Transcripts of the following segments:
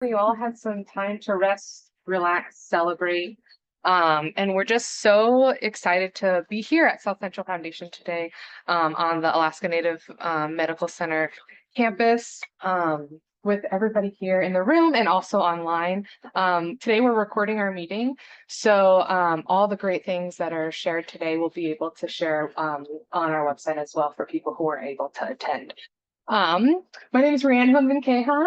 hopefully you all had some time to rest, relax, celebrate. And we're just so excited to be here at South Central Foundation today on the Alaska Native Medical Center campus with everybody here in the room and also online. Today we're recording our meeting, so all the great things that are shared today we'll be able to share on our website as well for people who are able to attend. My name is Rianne Hunman-Keha.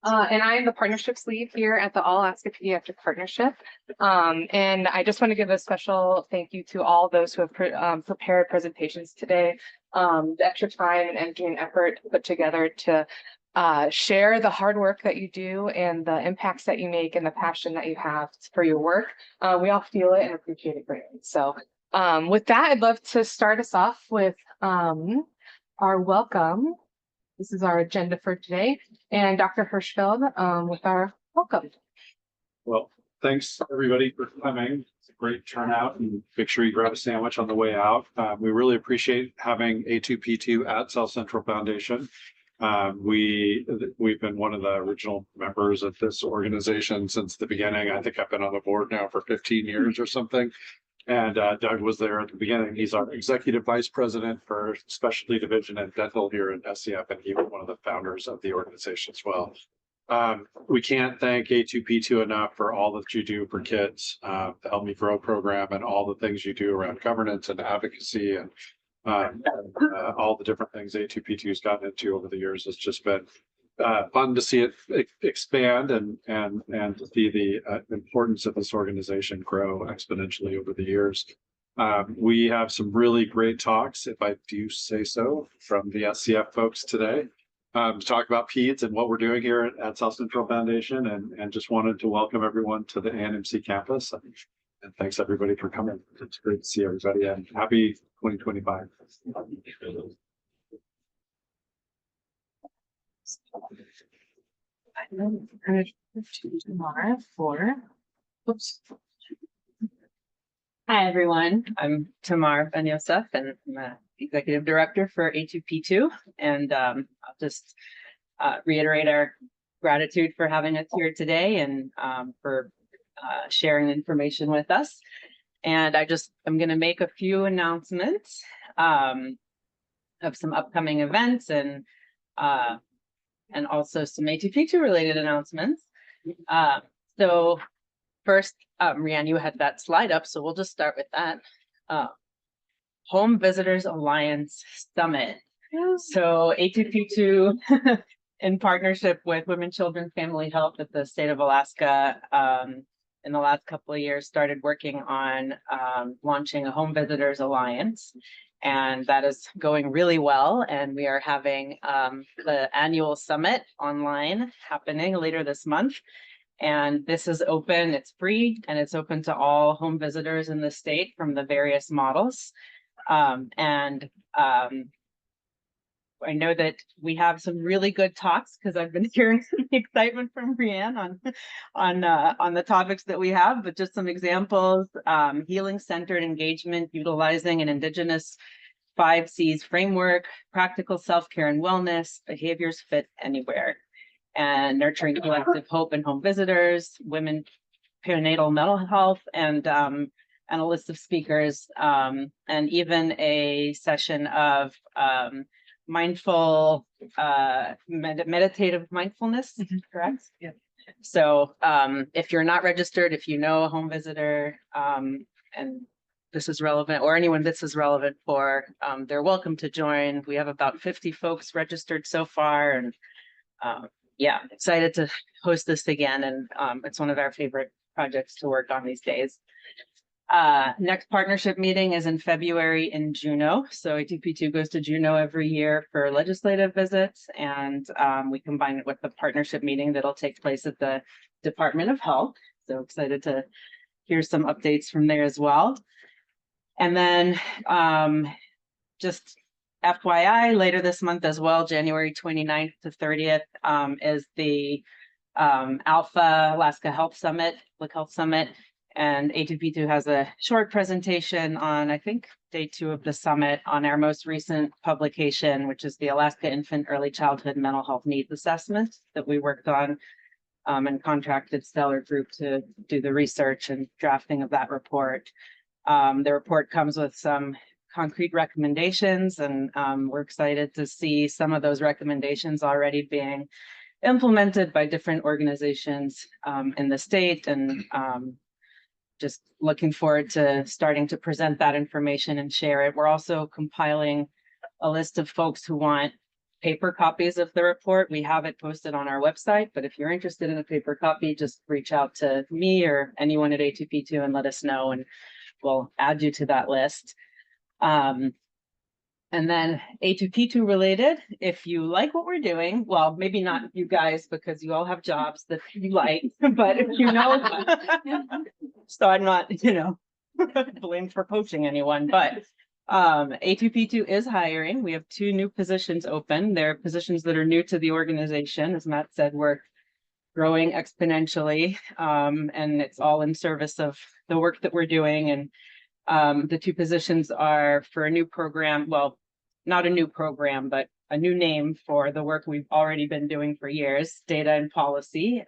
And I am the partnerships lead here at the All Alaska Pediatric Partnership. And I just want to give a special thank you to all those who have prepared presentations today. The extra time and energy and effort put together to share the hard work that you do and the impacts that you make and the passion that you have for your work. We all feel it and appreciate it greatly. So with that, I'd love to start us off with our welcome. This is our agenda for today, and Dr. Hirschfeld with our welcome. Well, thanks everybody for coming. It's a great turnout, and make sure you grab a sandwich on the way out. We really appreciate having A2P2 at South Central Foundation. We've been one of the original members of this organization since the beginning. I think I've been on the board now for 15 years or something. And Doug was there at the beginning. He's our executive vice president for specialty division and dental here at SCF, and he was one of the founders of the organization as well. We can't thank A2P2 enough for all that you do for kids, the Help Me Grow program, and all the things you do around governance and advocacy and all the different things A2P2 has gotten into over the years. It's just been fun to see it expand and to see the importance of this organization grow exponentially over the years. We have some really great talks, if I do say so, from the SCF folks today to talk about PEDS and what we're doing here at South Central Foundation, and just wanted to welcome everyone to the ANMC campus. And thanks everybody for coming. It's great to see everybody, and happy 2025. Hi everyone, I'm Tamar Ben Yosef, and I'm the executive director for A2P2, and I'll just reiterate our gratitude for having us here today and for sharing information with us. And I'm going to make a few announcements of some upcoming events and also some A2P2 related announcements. So first, Rianne, you had that slide up, so we'll just start with that. Home Visitors Alliance Summit. So A2P2 in partnership with Women, Children, Family Health at the state of Alaska in the last couple of years started working on launching a Home Visitors Alliance. And that is going really well. And we are having the annual summit online happening later this month. And this is open, it's free, and it's open to all home visitors in the state from the various models. I know that we have some really good talks because I've been hearing some excitement from Rianne on the topics that we have, but just some examples: healing-centered engagement, utilizing an Indigenous 5 C's framework, practical self-care and wellness, behaviors fit anywhere, and nurturing collective hope in home visitors, women, perinatal mental health, and a list of speakers, and even a session of mindful meditative mindfulness, correct? Yeah. So if you're not registered, if you know a home visitor and this is relevant, or anyone this is relevant for, they're welcome to join. We have about 50 folks registered so far, and yeah, excited to host this again, and it's one of our favorite projects to work on these days. Next partnership meeting is in February in Juneau. So A2P2 goes to Juneau every year for legislative visits, and we combine it with the partnership meeting that'll take place at the Department of Health. So excited to hear some updates from there as well. And then just FYI, later this month as well, January 29th to 30th is the Alpha Alaska Health Summit, Public Health Summit. And A2P2 has a short presentation on, I think, day 2 of the summit on our most recent publication, which is the Alaska Infant Early Childhood Mental Health Needs Assessment that we worked on and contracted Stellar Group to do the research and drafting of that report. The report comes with some concrete recommendations, and we're excited to see some of those recommendations already being implemented by different organizations in the state, and just looking forward to starting to present that information and share it. We're also compiling a list of folks who want paper copies of the report. We have it posted on our website, but if you're interested in a paper copy, just reach out to me or anyone at A2P2 and let us know, and we'll add you to that list. And then A2P2 related, if you like what we're doing, well, maybe not you guys because you all have jobs that you like, but if you know, so I'm not, blamed for poaching anyone, but A2P2 is hiring. We have 2 new positions open. They're positions that are new to the organization. As Matt said, we're growing exponentially, and it's all in service of the work that we're doing. And the 2 positions are for a new program. Well, not a new program, but a new name for the work we've already been doing for years, data and policy.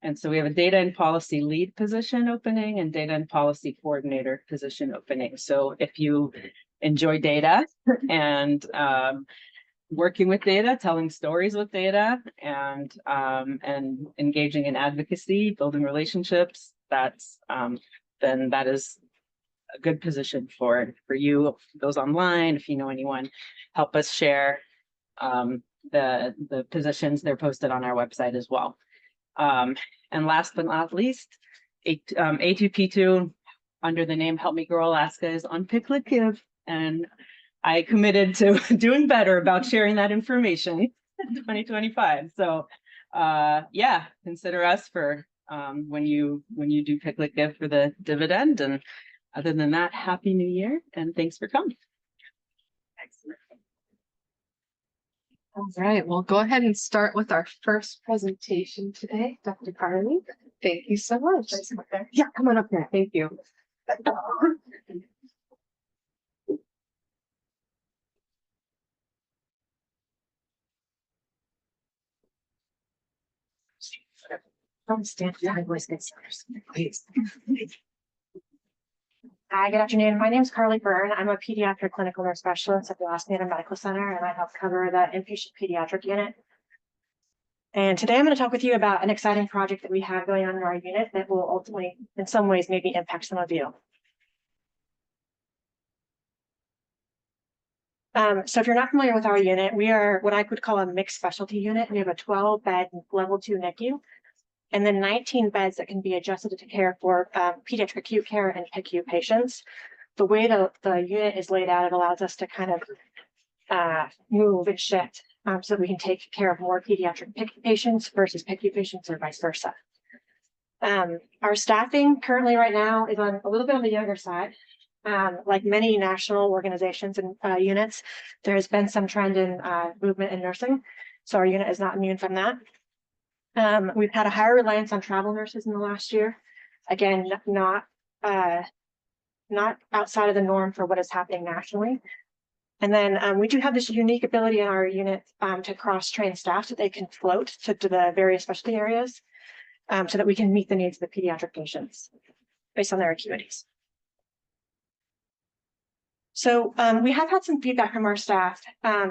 And so we have a data and policy lead position opening and data and policy coordinator position opening. So if you enjoy data and working with data, telling stories with data, and engaging in advocacy, building relationships, that's then that is a good position for you. Those online, if you know anyone, help us share the positions. They're posted on our website as well. And last but not least, A2P2 under the name Help Me Grow Alaska is on Pick, Click, Give, and I committed to doing better about sharing that information in 2025. So yeah, consider us for when you do Pick, Click, Give for the dividend. And other than that, Happy New Year and thanks for coming. Excellent. All right, we'll go ahead and start with our first presentation today, Dr. Carly. Thank you so much. Yeah, come on up there. Thank you. Don't stand for my voice gets first, please. Hi, good afternoon. My name is Carly Byrne. I'm a pediatric clinical nurse specialist at the Alaska Native Medical Center, and I help cover the inpatient pediatric unit. And today I'm going to talk with you about an exciting project that we have going on in our unit that will ultimately, in some ways, maybe impact some of you. So if you're not familiar with our unit, we are what I would call a mixed specialty unit. We have a 12-bed level 2 NICU, and then 19 beds that can be adjusted to care for pediatric acute care and PICU patients. The way the unit is laid out, it allows us to kind of move and shift so we can take care of more pediatric PICU patients versus PICU patients or vice versa. Our staffing currently right now is on a little bit on the younger side. Like many national organizations and units, there has been some trend in movement in nursing. So our unit is not immune from that. We've had a higher reliance on travel nurses in the last year. Again, not outside of the norm for what is happening nationally. And then we do have this unique ability in our unit to cross-train staff so they can float to the various specialty areas so that we can meet the needs of the pediatric patients based on their acuities. So we have had some feedback from our staff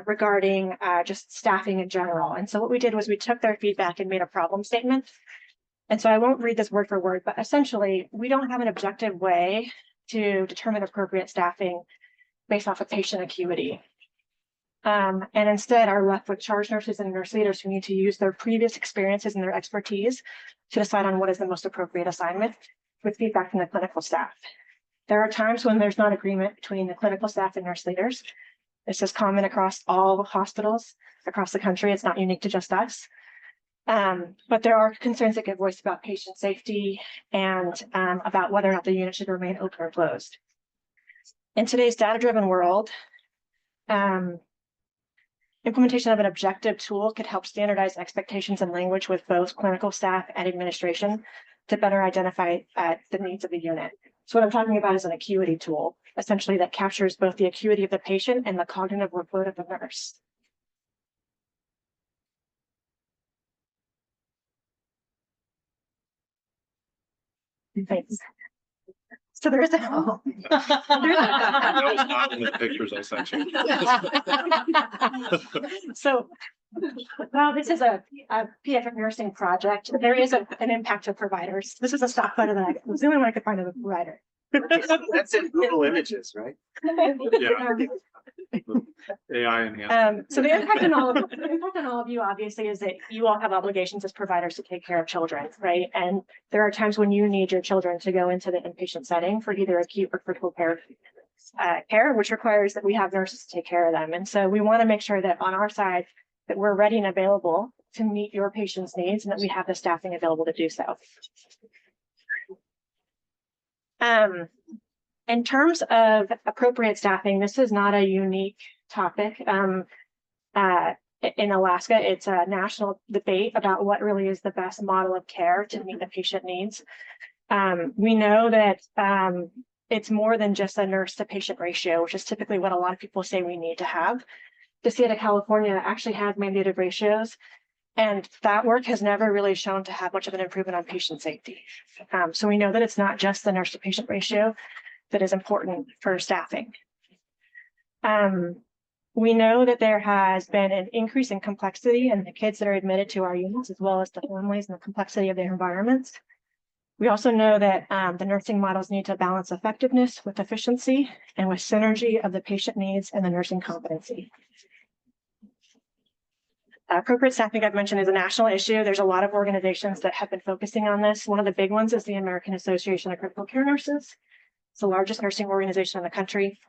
regarding just staffing in general. And so what we did was we took their feedback and made a problem statement. And so I won't read this word for word, but essentially we don't have an objective way to determine appropriate staffing based off of patient acuity. And instead are left with charge nurses and nurse leaders who need to use their previous experiences and their expertise to decide on what is the most appropriate assignment with feedback from the clinical staff. There are times when there's not agreement between the clinical staff and nurse leaders. This is common across all hospitals across the country. It's not unique to just us. But there are concerns that get voiced about patient safety and about whether or not the unit should remain open or closed. In today's data-driven world, implementation of an objective tool could help standardize expectations and language with both clinical staff and administration to better identify the needs of the unit. So what I'm talking about is an acuity tool, essentially that captures both the acuity of the patient and the cognitive workload of the nurse. Thanks. So there is a, That was not in the pictures I sent you. so, well, this is a pediatric nursing project. There is an impact to providers. This is a stock photo that I was the only one I could find of a provider. That's in Google Images, right? Yeah. AI enhanced. So the impact on all of you obviously is that you all have obligations as providers to take care of children, right? And there are times when you need your children to go into the inpatient setting for either acute or critical care, which requires that we have nurses to take care of them. And so we want to make sure that on our side that we're ready and available to meet your patient's needs and that we have the staffing available to do so. In terms of appropriate staffing, this is not a unique topic. In Alaska, it's a national debate about what really is the best model of care to meet the patient needs. We know that it's more than just a nurse to patient ratio, which is typically what a lot of people say we need to have. The state of California actually has mandated ratios, and that work has never really shown to have much of an improvement on patient safety. So we know that it's not just the nurse to patient ratio that is important for staffing. We know that there has been an increase in complexity in the kids that are admitted to our units, as well as the families and the complexity of their environments. We also know that the nursing models need to balance effectiveness with efficiency and with synergy of the patient needs and the nursing competency. Appropriate staffing, I've mentioned, is a national issue. There's a lot of organizations that have been focusing on this. One of the big ones is the American Association of Critical Care Nurses. It's the largest nursing organization in the country.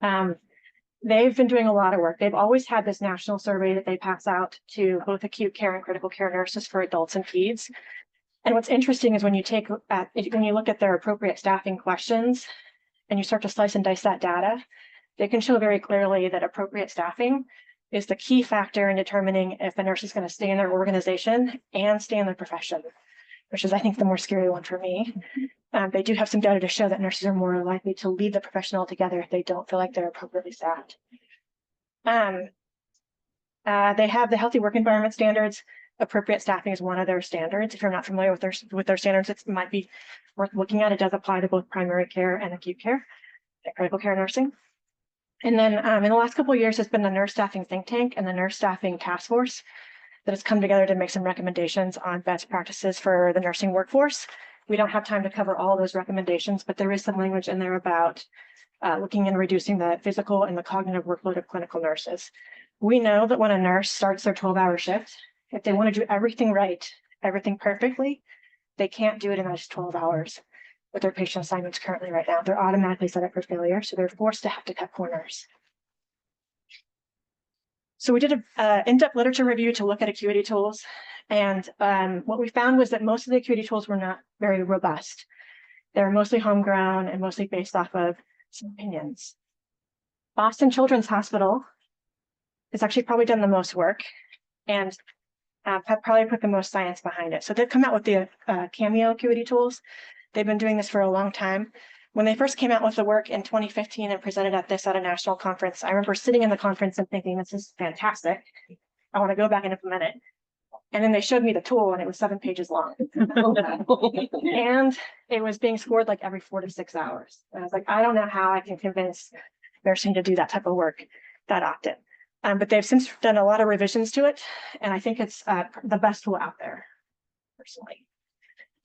They've been doing a lot of work. They've always had this national survey that they pass out to both acute care and critical care nurses for adults and peds. And what's interesting is when you look at their appropriate staffing questions and you start to slice and dice that data, they can show very clearly that appropriate staffing is the key factor in determining if a nurse is going to stay in their organization and stay in their profession, which is, I think, the more scary one for me. They do have some data to show that nurses are more likely to leave the profession altogether if they don't feel like they're appropriately staffed. They have the healthy work environment standards. Appropriate staffing is one of their standards. If you're not familiar with their standards, it might be worth looking at. It does apply to both primary care and acute care, critical care nursing. And then in the last couple of years, there's been the nurse staffing think tank and the nurse staffing task force that has come together to make some recommendations on best practices for the nursing workforce. We don't have time to cover all those recommendations, but there is some language in there about looking and reducing the physical and the cognitive workload of clinical nurses. We know that when a nurse starts their 12-hour shift, if they want to do everything right, everything perfectly, they can't do it in those 12 hours with their patient assignments currently right now. They're automatically set up for failure, so they're forced to have to cut corners. So we did an in-depth literature review to look at acuity tools. And what we found was that most of the acuity tools were not very robust. They're mostly homegrown and mostly based off of some opinions. Boston Children's Hospital has actually probably done the most work and have probably put the most science behind it. So they've come out with the Cameo acuity tools. They've been doing this for a long time. When they first came out with the work in 2015 and presented at a national conference, I remember sitting in the conference and thinking, this is fantastic. I want to go back and implement it. And then they showed me the tool and it was 7 pages long. And it was being scored like every 4 to 6 hours. And I was like, I don't know how I can convince nursing to do that type of work that often. But they've since done a lot of revisions to it. And I think it's the best tool out there, personally.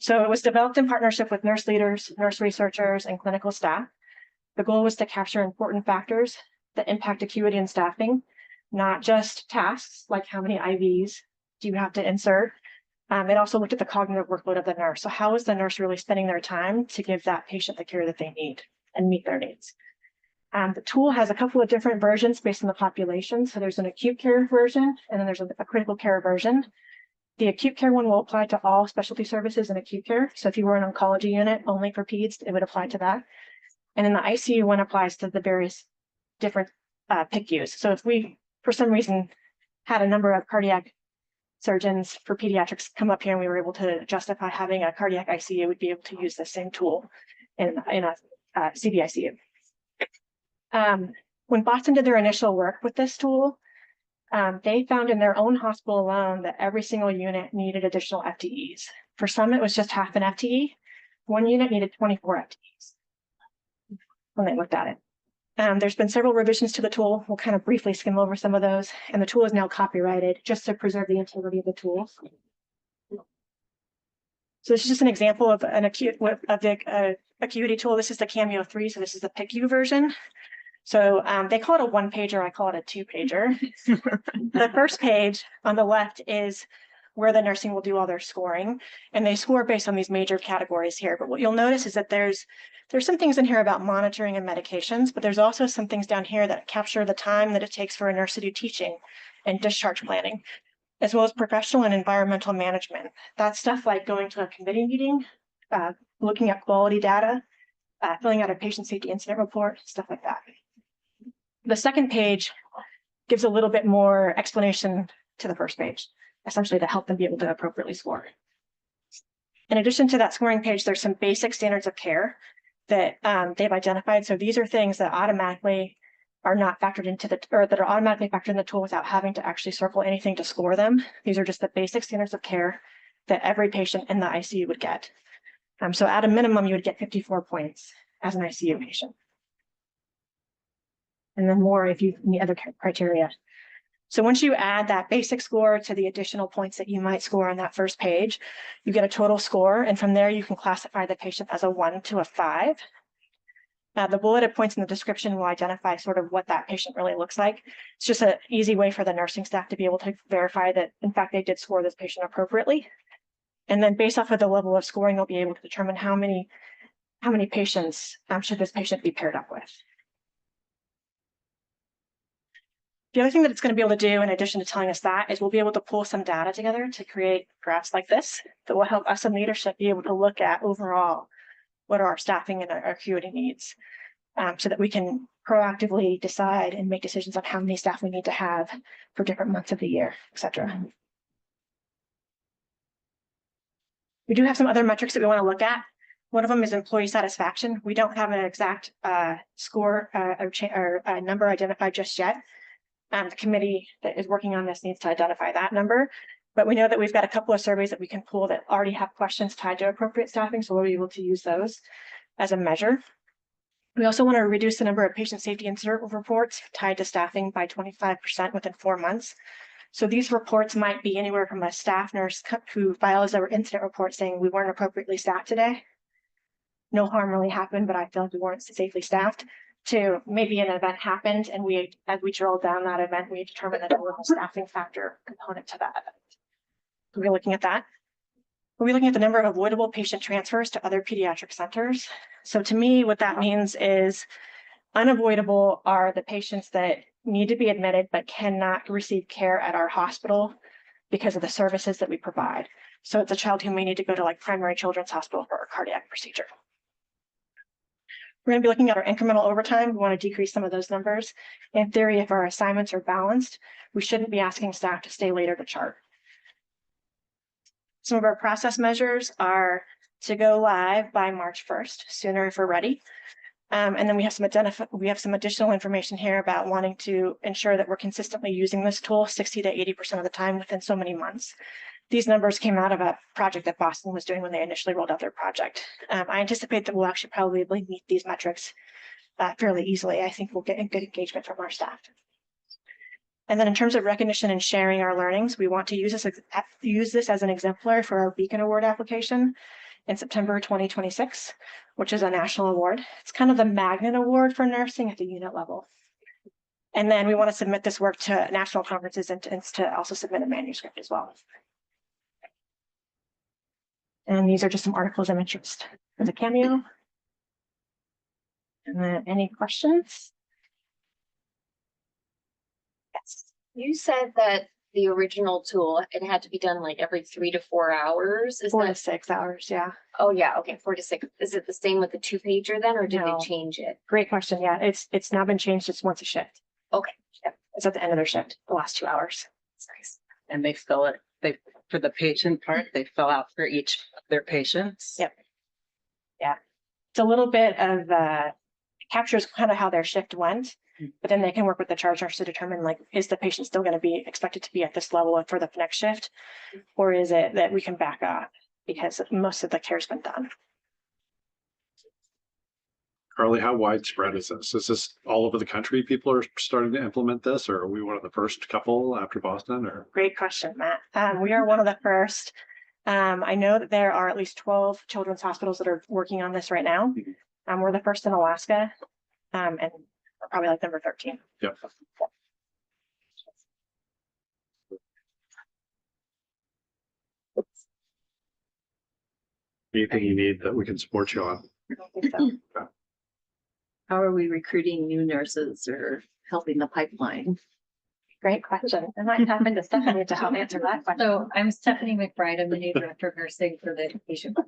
So it was developed in partnership with nurse leaders, nurse researchers, and clinical staff. The goal was to capture important factors that impact acuity and staffing, not just tasks like how many IVs do you have to insert. It also looked at the cognitive workload of the nurse. So how is the nurse really spending their time to give that patient the care that they need and meet their needs? The tool has a couple of different versions based on the population. So there's an acute care version, and then there's a critical care version. The acute care one will apply to all specialty services in acute care. So if you were an oncology unit only for peds, it would apply to that. And then the ICU one applies to the various different PICUs. So if we, for some reason, had a number of cardiac surgeons for pediatrics come up here and we were able to justify having a cardiac ICU, we'd be able to use the same tool in a CVICU. When Boston did their initial work with this tool, they found in their own hospital alone that every single unit needed additional FTEs. For some, it was just half an FTE. one unit needed 24 FTEs when they looked at it. There's been several revisions to the tool. We'll kind of briefly skim over some of those, and the tool is now copyrighted just to preserve the integrity of the tool. So this is just an example of an acuity tool. This is the Cameo 3, so this is the PICU version. So they call it a 1-pager, I call it a 2-pager. The first page on the left is where the nursing will do all their scoring, and they score based on these major categories here. But what you'll notice is that there's some things in here about monitoring and medications, but there's also some things down here that capture the time that it takes for a nurse to do teaching and discharge planning, as well as professional and environmental management. That's stuff like going to a committee meeting, looking at quality data, filling out a patient safety incident report, stuff like that. The second page gives a little bit more explanation to the first page, essentially to help them be able to appropriately score. In addition to that scoring page, there's some basic standards of care that they've identified. So these are things that automatically are not factored into or that are automatically factored in the tool without having to actually circle anything to score them. These are just the basic standards of care that every patient in the ICU would get. So at a minimum, you would get 54 points as an ICU patient. And then more if you meet other criteria. So once you add that basic score to the additional points that you might score on that first page, you get a total score. And from there, you can classify the patient as a 1 to a 5. The bulleted points in the description will identify sort of what that patient really looks like. It's just an easy way for the nursing staff to be able to verify that, in fact, they did score this patient appropriately. And then based off of the level of scoring, they'll be able to determine how many patients should this patient be paired up with. The other thing that it's going to be able to do, in addition to telling us that, is we'll be able to pull some data together to create graphs like this that will help us in leadership be able to look at overall what are our staffing and our acuity needs, so that we can proactively decide and make decisions on how many staff we need to have for different months of the year, et cetera. We do have some other metrics that we want to look at. One of them is employee satisfaction. We don't have an exact score or number identified just yet. The committee that is working on this needs to identify that number, but we know that we've got a couple of surveys that we can pull that already have questions tied to appropriate staffing, so we'll be able to use those as a measure. We also want to reduce the number of patient safety incident reports tied to staffing by 25% within 4 months. So these reports might be anywhere from a staff nurse who files their incident report saying we weren't appropriately staffed today. No harm really happened, but I feel like we weren't safely staffed, to maybe an event happened, and as we drilled down that event, we determined that there was a staffing factor component to that event. So we're looking at that. We're looking at the number of avoidable patient transfers to other pediatric centers. So to me, what that means is unavoidable are the patients that need to be admitted but cannot receive care at our hospital because of the services that we provide. So it's a child who may need to go to like primary children's hospital for a cardiac procedure. We're going to be looking at our incremental overtime. We want to decrease some of those numbers. In theory, if our assignments are balanced, we shouldn't be asking staff to stay later to chart. Some of our process measures are to go live by March 1st, sooner if we're ready. And then we have some additional information here about wanting to ensure that we're consistently using this tool 60 to 80% of the time within so many months. These numbers came out of a project that Boston was doing when they initially rolled out their project. I anticipate that we'll actually probably meet these metrics fairly easily. I think we'll get good engagement from our staff. And then in terms of recognition and sharing our learnings, we want to use this as an exemplar for our Beacon Award application in September 2026, which is a national award. It's kind of the Magnet Award for nursing at the unit level. And then we want to submit this work to national conferences and to also submit a manuscript as well. And these are just some articles of interest as a cameo. And then any questions? Yes. You said that the original tool, it had to be done like every 3 to 4 hours. Is 4 to that? 6 hours, yeah. Oh yeah, okay, 4 to 6. Is it the same with the 2-pager then, or did No. they change it? Great question. Yeah, it's now been changed. It's once a shift. Okay. Yep. It's at the end of their shift, the last 2 hours. That's nice. And they fill it, for the patient part, they fill out for each of their patients. Yep. Yeah. It's a little bit of captures kind of how their shift went, but then they can work with the charge nurse to determine, like, is the patient still going to be expected to be at this level for the next shift, or is it that we can back up because most of the care's been done. Carly, how widespread is this? Is this all over the country? People are starting to implement this, or are we one of the first couple after Boston, or? Great question, Matt. We are one of the first. I know that there are at least 12 children's hospitals that are working on this right now. We're the first in Alaska, and we're probably like number 13. Yep. Anything you need that we can support you on? I don't think so. How are we recruiting new nurses or helping the pipeline? Great question. I might happen to Stephanie to help answer that question. So I'm Stephanie McBride. I'm the new director of nursing for the patient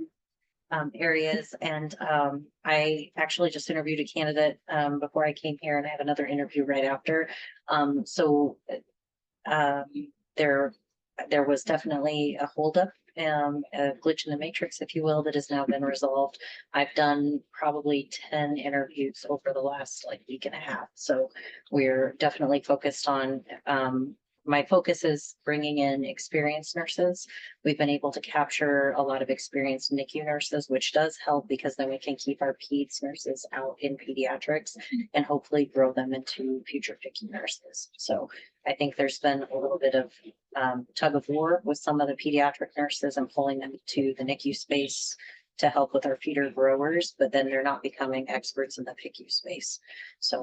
areas. And I actually just interviewed a candidate before I came here, and I have another interview right after. There was definitely a holdup, a glitch in the matrix, if you will, that has now been resolved. I've done probably 10 interviews over the last week and a half. So we're definitely focused on, my focus is bringing in experienced nurses. We've been able to capture a lot of experienced NICU nurses, which does help because then we can keep our peds nurses out in pediatrics and hopefully grow them into future PICU nurses. So I think there's been a little bit of tug of war with some of the pediatric nurses and pulling them to the NICU space to help with our feeder growers, but then they're not becoming experts in the PICU space. So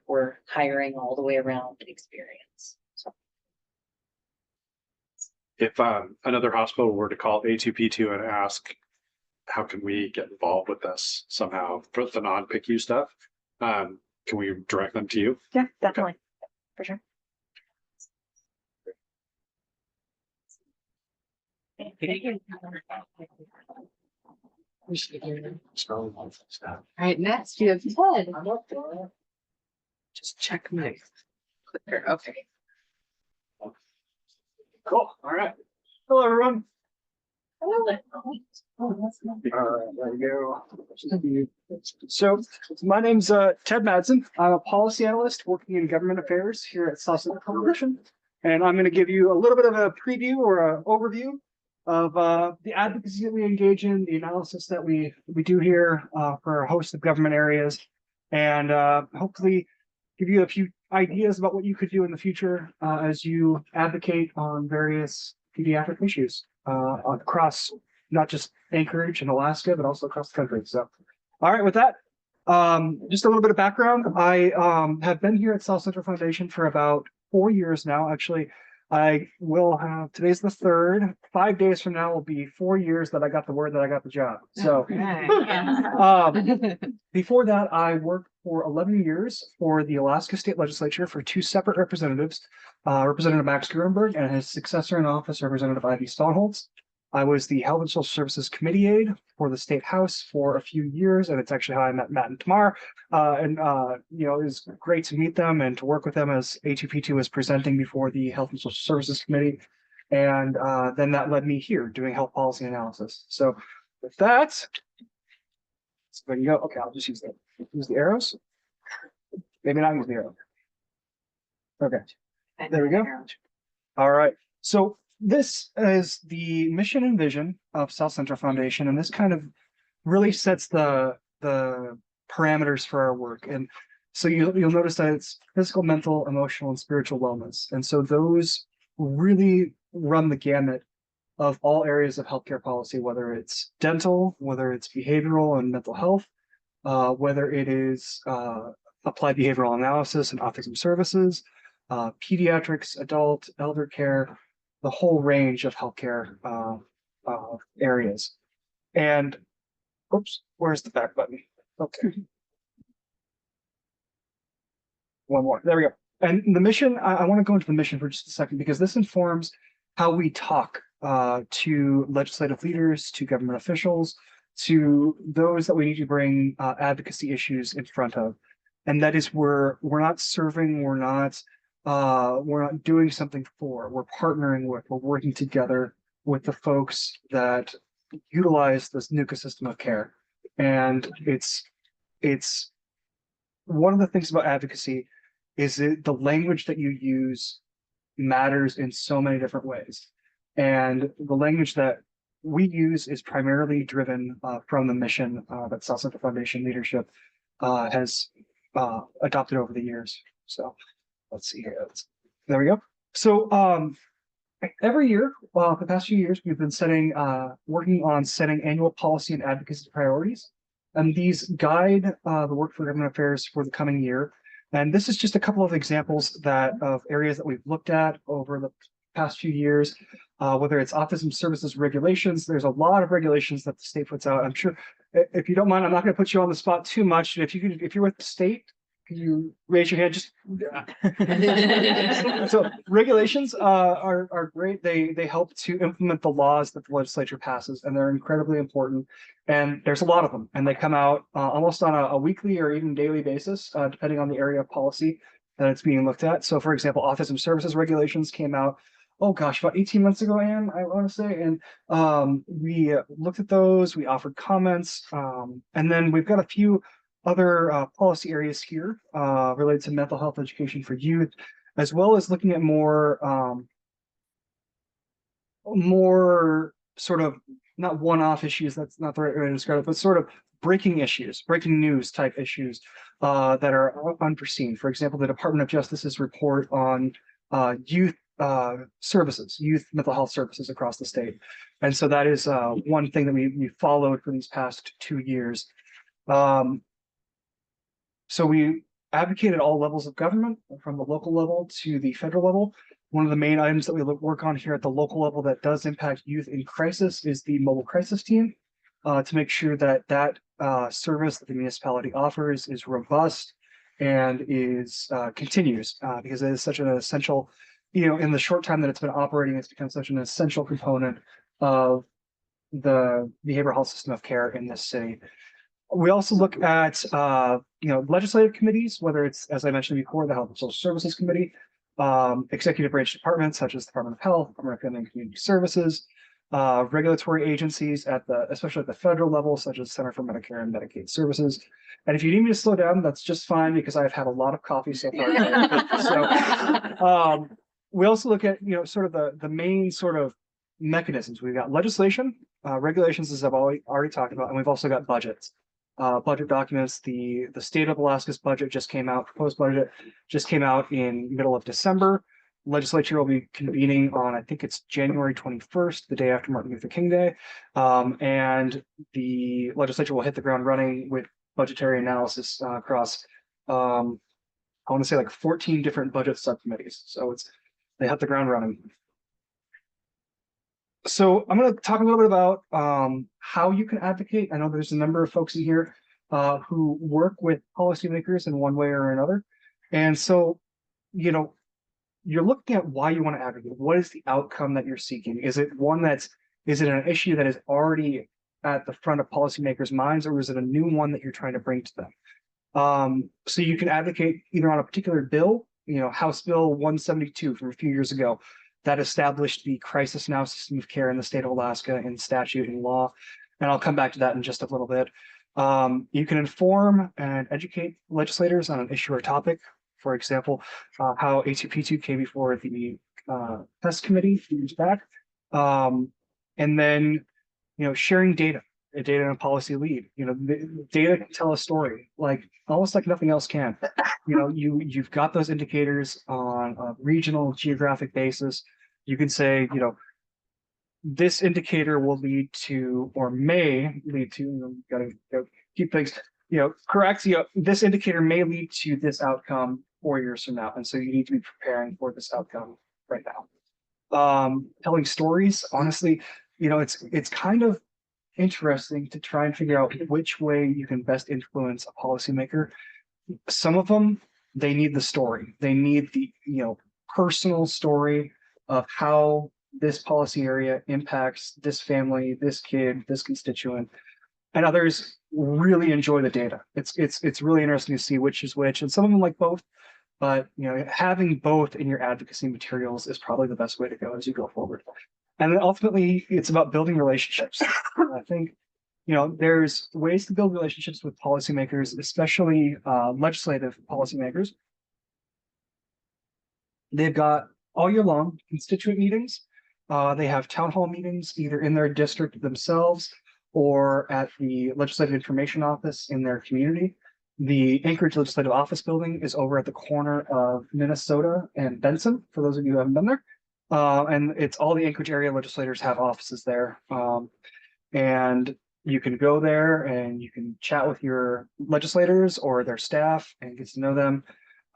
we're hiring all the way around experience. So. If another hospital were to call A2P2 and ask, how can we get involved with this somehow for the non-PICU stuff? Can we direct them to you? Yeah, definitely. For sure. All right, next you have Ted. Just check my clicker. Okay. Cool. All right. Hello, everyone. All right, there you go. So my name's Ted Madsen. I'm a policy analyst working in government affairs here at South Central Foundation. And I'm going to give you a little bit of a preview or an overview of the advocacy that we engage in, the analysis that we do here for a host of government areas, and hopefully give you a few ideas about what you could do in the future as you advocate on various pediatric issues across not just Anchorage and Alaska, but also across the country. So, all right, with that, just a little bit of background. I have been here at South Central Foundation for about 4 years now. Actually, I will have, today's the 3rd, 5 days from now will be 4 years that I got the word that I got the job. So before that, I worked for 11 years for the Alaska State Legislature for 2 separate representatives, Representative Max Gurenberg and his successor in office, Representative Ivy Stallholz. I was the Health and Social Services Committee aide for the State House for a few years, and it's actually how I met Matt and Tamar. It was great to meet them and to work with them as A2P2 was presenting before the Health and Social Services Committee. And then that led me here doing health policy analysis. So with that, there you go. Okay, I'll just use the arrows. Maybe not use the arrow. Okay, there we go. All right. So this is the mission and vision of South Central Foundation, and this kind of really sets the parameters for our work. And so you'll notice that it's physical, mental, emotional, and spiritual wellness. And so those really run the gamut of all areas of healthcare policy, whether it's dental, whether it's behavioral and mental health, whether it is applied behavioral analysis and autism services, pediatrics, adult, elder care, the whole range of healthcare areas. And oops, where's the back button? Okay. One more. There we go. And the mission, I want to go into the mission for just a second because this informs how we talk to legislative leaders, to government officials, to those that we need to bring advocacy issues in front of. And that is we're not serving, we're not doing something for, we're partnering with, we're working together with the folks that utilize this NUCA system of care. And it's one of the things about advocacy is that the language that you use matters in so many different ways. And the language that we use is primarily driven from the mission that South Central Foundation leadership has adopted over the years. So let's see here. There we go. So every year, for the past few years, we've been working on setting annual policy and advocacy priorities. And these guide the work for government affairs for the coming year. And this is just a couple of examples of areas that we've looked at over the past few years, whether it's autism services regulations. There's a lot of regulations that the state puts out. I'm sure, if you don't mind, I'm not going to put you on the spot too much. If you're with the state, can you raise your hand? Just so regulations are great. They help to implement the laws that the legislature passes, and they're incredibly important. And there's a lot of them, and they come out almost on a weekly or even daily basis, depending on the area of policy that it's being looked at. So, for example, autism services regulations came out, oh gosh, about 18 months ago, Anne, I want to say, and we looked at those. We offered comments, and then we've got a few other policy areas here related to mental health education for youth, as well as looking at more sort of not one-off issues, that's not the right way to describe it, but sort of breaking news type issues that are unforeseen. For example, the Department of Justice's report on youth mental health services across the state. And so that is one thing that we followed for these past 2 years. So we advocate at all levels of government, from the local level to the federal level. One of the main items that we work on here at the local level that does impact youth in crisis is the mobile crisis team, to make sure that service that the municipality offers is robust and continues, because it is such an essential, in the short time that it's been operating, it's become such an essential component of the behavioral health system of care in this city. We also look at legislative committees, whether it's, as I mentioned before, the Health and Social Services Committee, executive branch departments such as the Department of Health, Department of Family and Community Services, regulatory agencies especially at the federal level, such as Center for Medicare and Medicaid Services. And if you need me to slow down, that's just fine, because I've had a lot of coffee so far. So we also look at sort of the main sort of mechanisms. We've got legislation, regulations, as I've already talked about, and we've also got budgets. Budget documents. The state of Alaska's budget just came out. Proposed budget just came out in middle of December. Legislature will be convening on, I think it's January 21st, the day after Martin Luther King Day, and the legislature will hit the ground running with budgetary analysis across, I want to say, like 14 different budget subcommittees. So they hit the ground running. So I'm going to talk a little bit about how you can advocate. I know there's a number of folks in here who work with policymakers in one way or another. And so, you're looking at why you want to advocate. What is the outcome that you're seeking? Is it an issue that is already at the front of policymakers' minds, or is it a new one that you're trying to bring to them? So you can advocate either on a particular bill, House Bill 172 from a few years ago, that established the crisis now system of care in the state of Alaska in statute and law. And I'll come back to that in just a little bit. You can inform and educate legislators on an issue or topic. For example, how A2P2 came before the test committee a few years back. And then, sharing data and policy lead. The data can tell a story, almost like nothing else can. You've got those indicators on a regional geographic basis. You can say, this indicator will lead to, or may lead to, gotta keep things, correct. This indicator may lead to this outcome 4 years from now. And so you need to be preparing for this outcome right now. Telling stories, honestly, it's kind of interesting to try and figure out which way you can best influence a policymaker. Some of them, they need the story. They need the, personal story of how this policy area impacts this family, this kid, this constituent. And others really enjoy the data. It's really interesting to see which is which. And some of them like both, but having both in your advocacy materials is probably the best way to go as you go forward. And then ultimately, it's about building relationships. I think, there's ways to build relationships with policymakers, especially legislative policymakers. They've got all year long constituent meetings. They have town hall meetings either in their district themselves or at the Legislative Information Office in their community. The Anchorage Legislative Office Building is over at the corner of Minnesota and Benson, for those of you who haven't been there. And it's all the Anchorage area legislators have offices there. And you can go there and you can chat with your legislators or their staff and get to know them.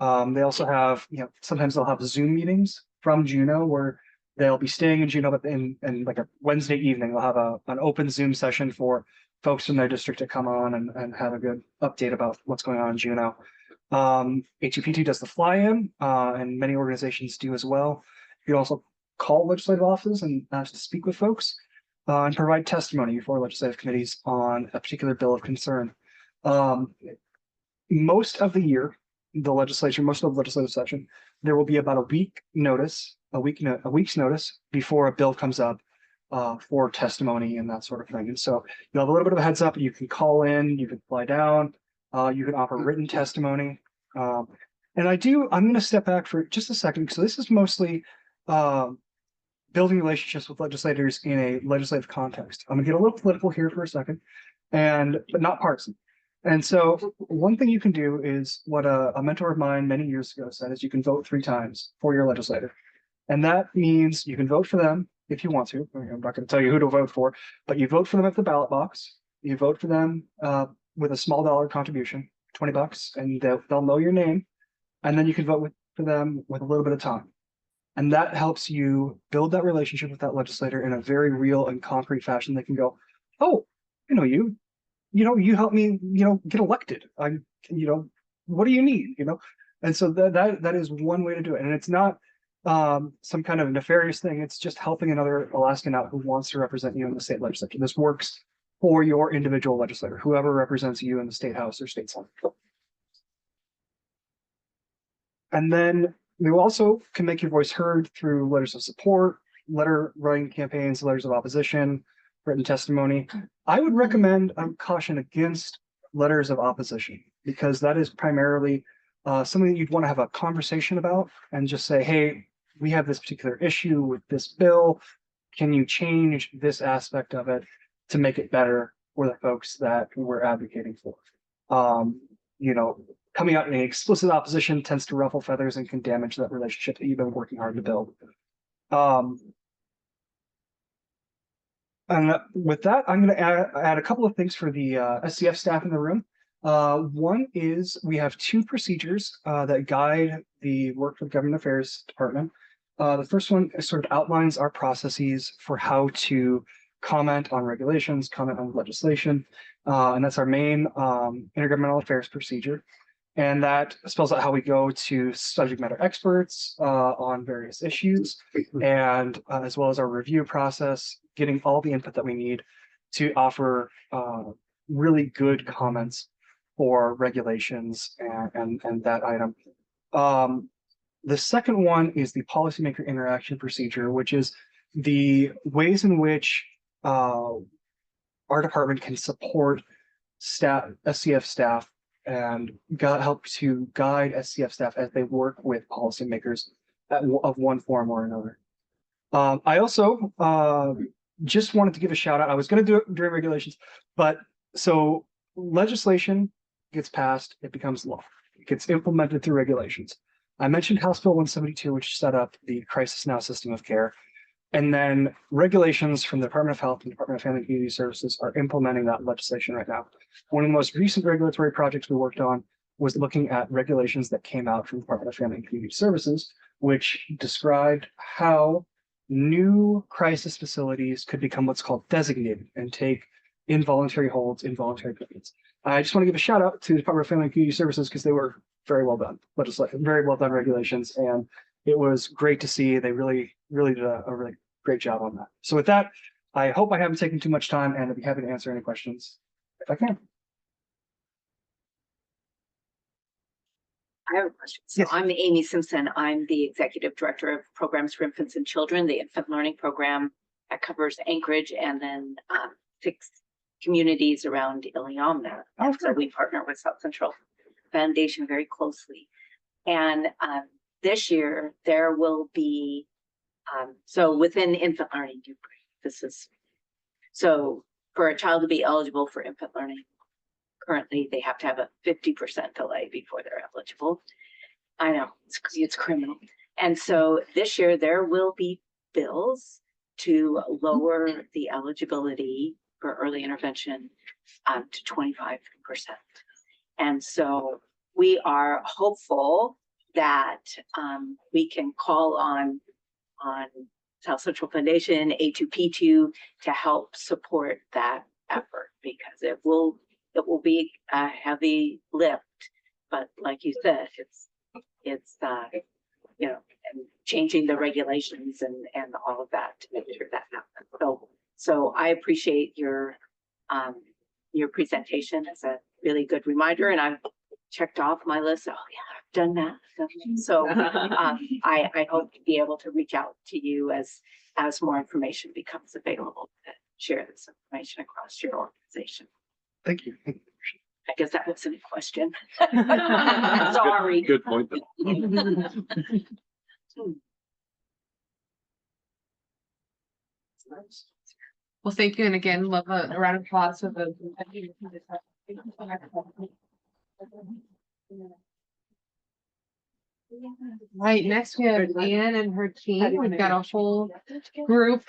They also have, sometimes they'll have Zoom meetings from Juneau where they'll be staying in Juneau, but in like a Wednesday evening, they'll have an open Zoom session for folks from their district to come on and have a good update about what's going on in Juneau. A2P2 does the fly-in, and many organizations do as well. You can also call legislative offices and ask to speak with folks and provide testimony before legislative committees on a particular bill of concern. Most of the year, most of the legislative session, there will be about a week's notice before a bill comes up for testimony and that sort of thing. And so you'll have a little bit of a heads up. You can call in, you can fly down, you can offer written testimony. And I'm going to step back for just a second. So this is mostly building relationships with legislators in a legislative context. I'm going to get a little political here for a second, but not partisan. And so one thing you can do is what a mentor of mine many years ago said is you can vote 3 times for your legislator. And that means you can vote for them if you want to. I'm not going to tell you who to vote for, but you vote for them at the ballot box. You vote for them with a small dollar contribution, $20, and they'll know your name. And then you can vote for them with a little bit of time. And that helps you build that relationship with that legislator in a very real and concrete fashion. They can go, oh, you helped me, get elected. What do you need? And so that is one way to do it. And it's not some kind of nefarious thing. It's just helping another Alaskan out who wants to represent you in the state legislature. This works for your individual legislator, whoever represents you in the state house or state senate. And then you also can make your voice heard through letters of support, letter writing campaigns, letters of opposition, written testimony. I would recommend caution against letters of opposition because that is primarily something that you'd want to have a conversation about and just say, hey, we have this particular issue with this bill. Can you change this aspect of it to make it better for the folks that we're advocating for? Coming out in explicit opposition tends to ruffle feathers and can damage that relationship that you've been working hard to build. And with that, I'm going to add a couple of things for the SCF staff in the room. One is we have 2 procedures that guide the work for the Government Affairs Department. The first one sort of outlines our processes for how to comment on regulations, comment on legislation, and that's our main intergovernmental affairs procedure. And that spells out how we go to subject matter experts on various issues, and as well as our review process, getting all the input that we need to offer really good comments for regulations and that item. The second one is the policymaker interaction procedure, which is the ways in which our department can support SCF staff and help to guide SCF staff as they work with policymakers of one form or another. I also just wanted to give a shout out. I was going to do it during regulations, but so legislation gets passed, it becomes law. It gets implemented through regulations. I mentioned House Bill 172, which set up the Crisis Now system of care. And then regulations from the Department of Health and Department of Family and Community Services are implementing that legislation right now. One of the most recent regulatory projects we worked on was looking at regulations that came out from the Department of Family and Community Services, which described how new crisis facilities could become what's called designated and take involuntary holds, involuntary commitments. I just want to give a shout out to the Department of Family and Community Services because they were very well done, very well done regulations. And it was great to see. They really did a really great job on that. So with that, I hope I haven't taken too much time and I'd be happy to answer any questions if I can. I have a question. So Yes. I'm Amy Simpson. I'm the Executive Director of Programs for Infants and Children, the infant learning program that covers Anchorage and then 6 communities around Iliamna. Oh, So we partner with South Central Foundation very closely. And this year there will be, so within infant learning, so for a child to be eligible for infant learning currently they have to have a 50% delay before they're eligible. I know, it's criminal. And so this year there will be bills to lower the eligibility for early intervention to 25%. And so we are hopeful that we can call on South Central Foundation, A2P2 to help support that effort, because it will be a heavy lift. But like you said, it's you know, and changing the regulations and all of that to make sure that happens. So I appreciate your presentation as a really good reminder, and I've checked off my list. Oh yeah, I've done that. So I hope to be able to reach out to you as more information becomes available to share this information across your organization. Thank you. I guess that wasn't a question. That's Sorry. Good point. Well, thank you. And again, love a round of applause for the. Right, next we have Anne and her team. We've got a whole group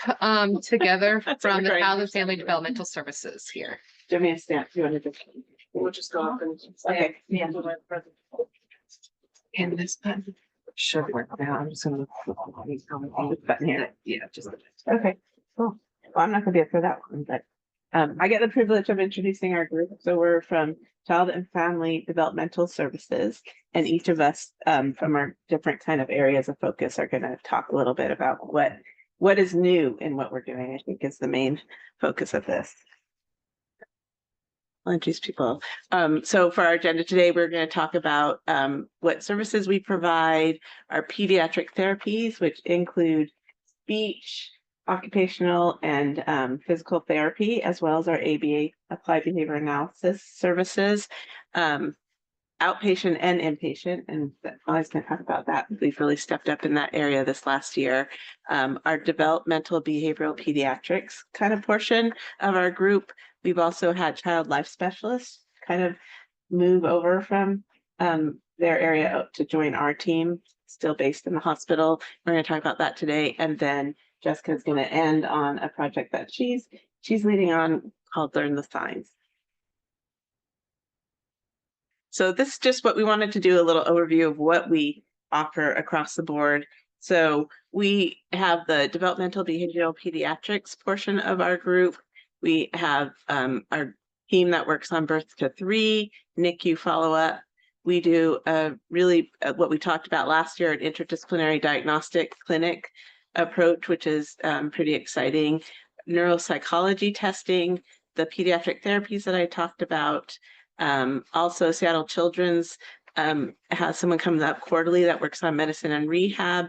together from the Child and Family Developmental Services here. Give me a stamp. You want to just, we'll just go up and. Okay. Yeah. And this button should work now. I'm just gonna. Button here. Yeah, just. Okay, cool. Well, I'm not gonna be up for that one, but I get the privilege of introducing our group. So we're from Child and Family Developmental Services, and each of us from our different kind of areas of focus are gonna talk a little bit about what is new in what we're doing, I think is the main focus of this. I'll introduce people. So for our agenda today, we're going to talk about what services we provide, our pediatric therapies, which include speech, occupational, and physical therapy, as well as our ABA, Applied Behavior Analysis services, outpatient and inpatient. And I was going to talk about that. We've really stepped up in that area this last year. Our developmental behavioral pediatrics kind of portion of our group. We've also had child life specialists kind of move over from their area to join our team, still based in the hospital. We're going to talk about that today. And then Jessica's going to end on a project that she's leading on called Learn the Signs. So this is just what we wanted to do, a little overview of what we offer across the board. So we have the developmental behavioral pediatrics portion of our group. We have our team that works on birth to 3, NICU follow-up. We do really what we talked about last year, an interdisciplinary diagnostic clinic approach, which is pretty exciting. Neuropsychology testing, the pediatric therapies that I talked about. Also, Seattle Children's has someone comes up quarterly that works on medicine and rehab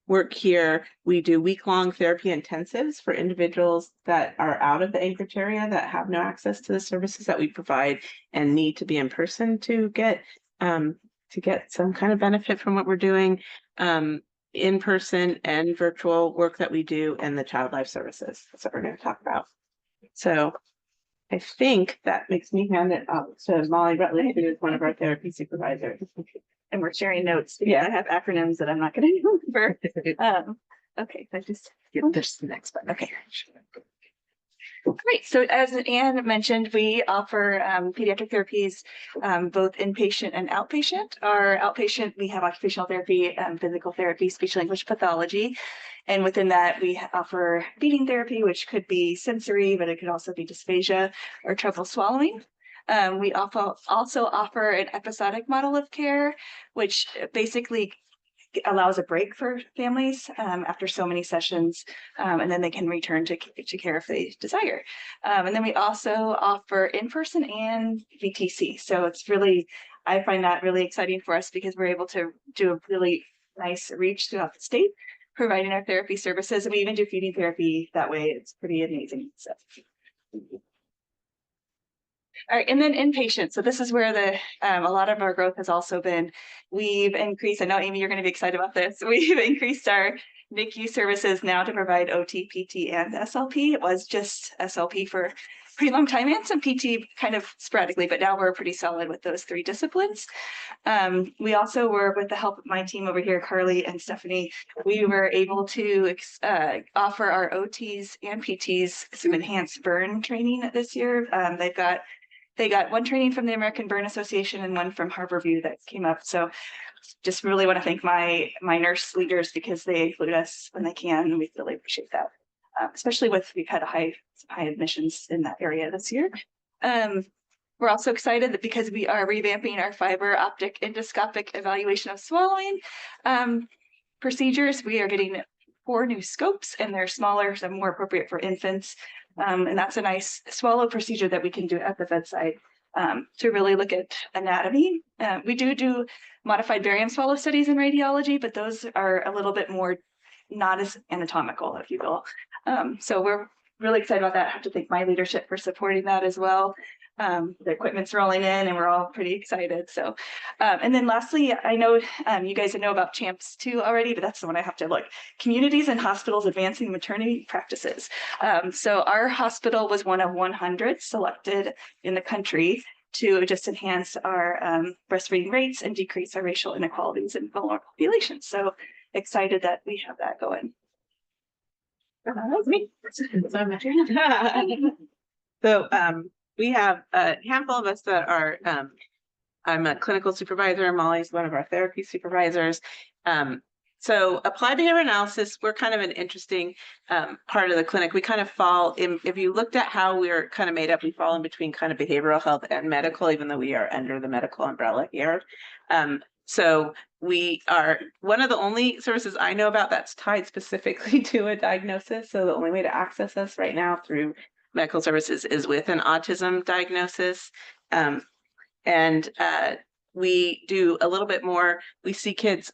work here. We do week-long therapy intensives for individuals that are out of the Anchorage area that have no access to the services that we provide and need to be in person to get some kind of benefit from what we're doing. In-person and virtual work that we do, and the child life services. That's what we're going to talk about. So I think that makes me hand it up to Molly Rutledge, who is one of our therapy supervisors. And we're sharing notes. Yeah, I have acronyms that I'm not going to remember. Okay, I just Get this next button. Okay. Great. So as Anne mentioned, we offer pediatric therapies, both inpatient and outpatient. Our outpatient, we have occupational therapy, physical therapy, speech language pathology. And within that, we offer feeding therapy, which could be sensory, but it could also be dysphagia or trouble swallowing. We also offer an episodic model of care, which basically allows a break for families after so many sessions, and then they can return to care if they desire. And then we also offer in-person and VTC. So it's really, I find that really exciting for us because we're able to do a really nice reach throughout the state, providing our therapy services. And we even do feeding therapy that way. It's pretty amazing. So. All right, and then inpatient. So this is where a lot of our growth has also been. We've increased, I know Amy, you're going to be excited about this. We've increased our NICU services now to provide OT, PT, and SLP. It was just SLP for pretty long time, and some PT kind of sporadically, but now we're pretty solid with those 3 disciplines. We also were, with the help of my team over here, Carly and Stephanie, we were able to offer our OTs and PTs some enhanced burn training this year. They got one training from the American Burn Association and one from Harborview that came up. So just really want to thank my nurse leaders because they include us when they can, and we really appreciate that. Especially we've had high admissions in that area this year. We're also excited that because we are revamping our fiber optic endoscopic evaluation of swallowing procedures, we are getting 4 new scopes, and they're smaller, so more appropriate for infants. And that's a nice swallow procedure that we can do at the bedside to really look at anatomy. We do modified barium swallow studies in radiology, but those are a little bit more not as anatomical, if you will. So we're really excited about that. I have to thank my leadership for supporting that as well. The equipment's rolling in and we're all pretty excited. So, and then lastly, I know you guys know about CHAMPS 2 already, but that's the one I have to look. Communities and hospitals advancing maternity practices. So our hospital was one of 100 selected in the country to just enhance our breastfeeding rates and decrease our racial inequalities in vulnerable populations. So excited that we have that going. That was me. So we have a handful of us that are, I'm a clinical supervisor, Molly's one of our therapy supervisors. So applied behavior analysis, we're kind of an interesting part of the clinic. We kind of fall in, if you looked at how we're kind of made up, we fall in between kind of behavioral health and medical, even though we are under the medical umbrella here. So we are one of the only services I know about that's tied specifically to a diagnosis. So the only way to access us right now through medical services is with an autism diagnosis. We do a little bit more. We see kids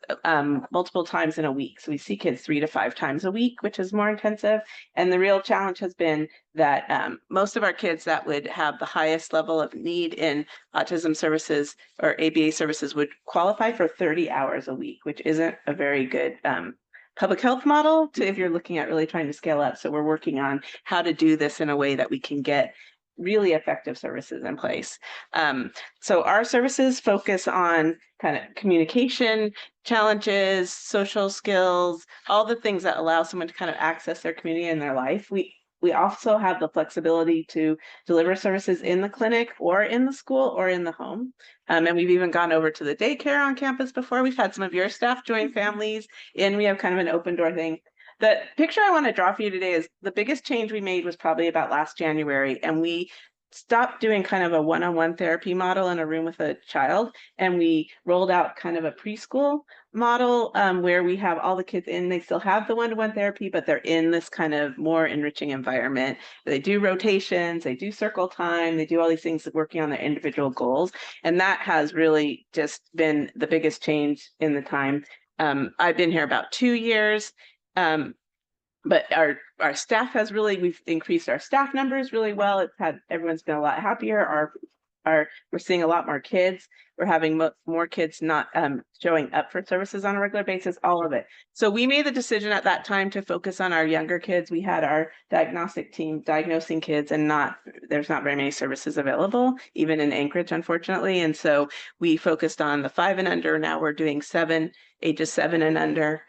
multiple times in a week. So we see kids 3 to 5 times a week, which is more intensive. And the real challenge has been that most of our kids that would have the highest level of need in autism services or ABA services would qualify for 30 hours a week, which isn't a very good public health model to if you're looking at really trying to scale up. So we're working on how to do this in a way that we can get really effective services in place. So our services focus on kind of communication challenges, social skills, all the things that allow someone to kind of access their community in their life. We also have the flexibility to deliver services in the clinic or in the school or in the home. And we've even gone over to the daycare on campus before. We've had some of your staff join families, and we have kind of an open door thing. The picture I want to draw for you today is the biggest change we made was probably about last January, and we stopped doing kind of a one-on-one therapy model in a room with a child, and we rolled out kind of a preschool model where we have all the kids in. They still have the one-to-one therapy, but they're in this kind of more enriching environment. They do rotations, they do circle time, they do all these things working on their individual goals, and that has really just been the biggest change in the time. I've been here about 2 years. But our staff has we've increased our staff numbers really well. Everyone's been a lot happier. We're seeing a lot more kids. We're having more kids not showing up for services on a regular basis, all of it. So we made the decision at that time to focus on our younger kids. We had our diagnostic team diagnosing kids, and there's not very many services available, even in Anchorage, unfortunately. And so we focused on the 5 and under. Now we're doing ages 7 and under.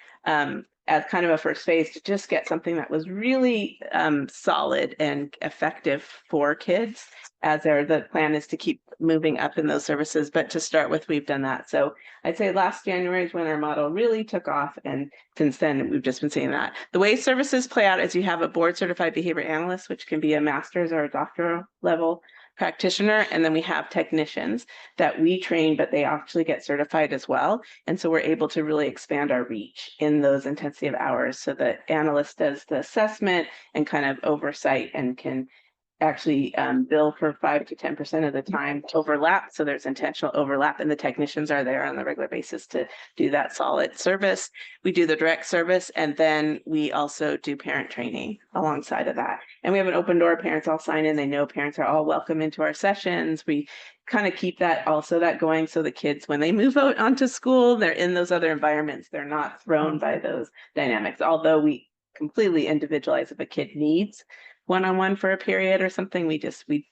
As kind of a first phase to just get something that was really solid and effective for kids, as the plan is to keep moving up in those services. But to start with, we've done that. So I'd say last January is when our model really took off. And since then, we've just been seeing that. The way services play out is you have a board certified behavior analyst, which can be a master's or a doctoral level practitioner, and then we have technicians that we train, but they actually get certified as well. And so we're able to really expand our reach in those intensive hours. So the analyst does the assessment and kind of oversight and can actually bill for 5 to 10% of the time overlap. So there's intentional overlap, and the technicians are there on the regular basis to do that solid service. We do the direct service, and then we also do parent training alongside of that. And we have an open door. Parents all sign in. They know parents are all welcome into our sessions. We kind of keep that going so the kids, when they move out onto school, they're in those other environments. They're not thrown by those dynamics, although we completely individualize if a kid needs one-on-one for a period or something. We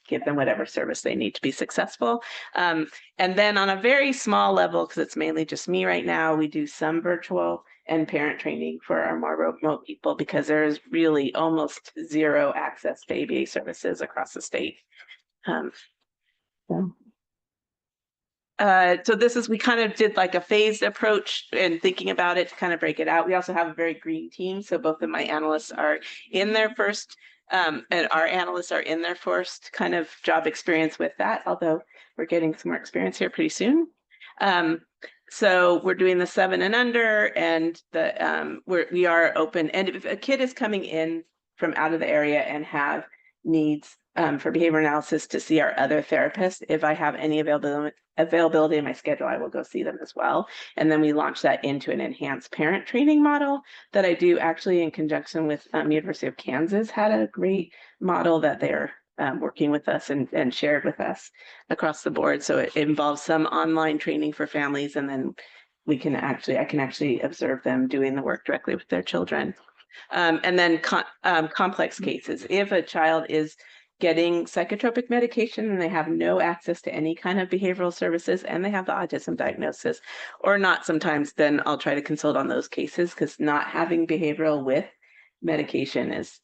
give them whatever service they need to be successful. And then on a very small level, because it's mainly just me right now, we do some virtual and parent training for our more remote people because there is really almost zero access to ABA services across the state. So this is, we kind of did like a phased approach and thinking about it to kind of break it out. We also have a very green team. So both of my analysts are in their first, and our analysts are in their first kind of job experience with that, although we're getting some more experience here pretty soon. So we're doing the 7 and under, and we are open. And if a kid is coming in from out of the area and have needs for behavior analysis to see our other therapists, if I have any availability in my schedule, I will go see them as well. And then we launch that into an enhanced parent training model that I do actually in conjunction with University of Kansas had a great model that they're working with us and shared with us across the board. So it involves some online training for families, and then I can actually observe them doing the work directly with their children. And then complex cases. If a child is getting psychotropic medication and they have no access to any kind of behavioral services and they have the autism diagnosis or not sometimes, then I'll try to consult on those cases, because not having behavioral with medication is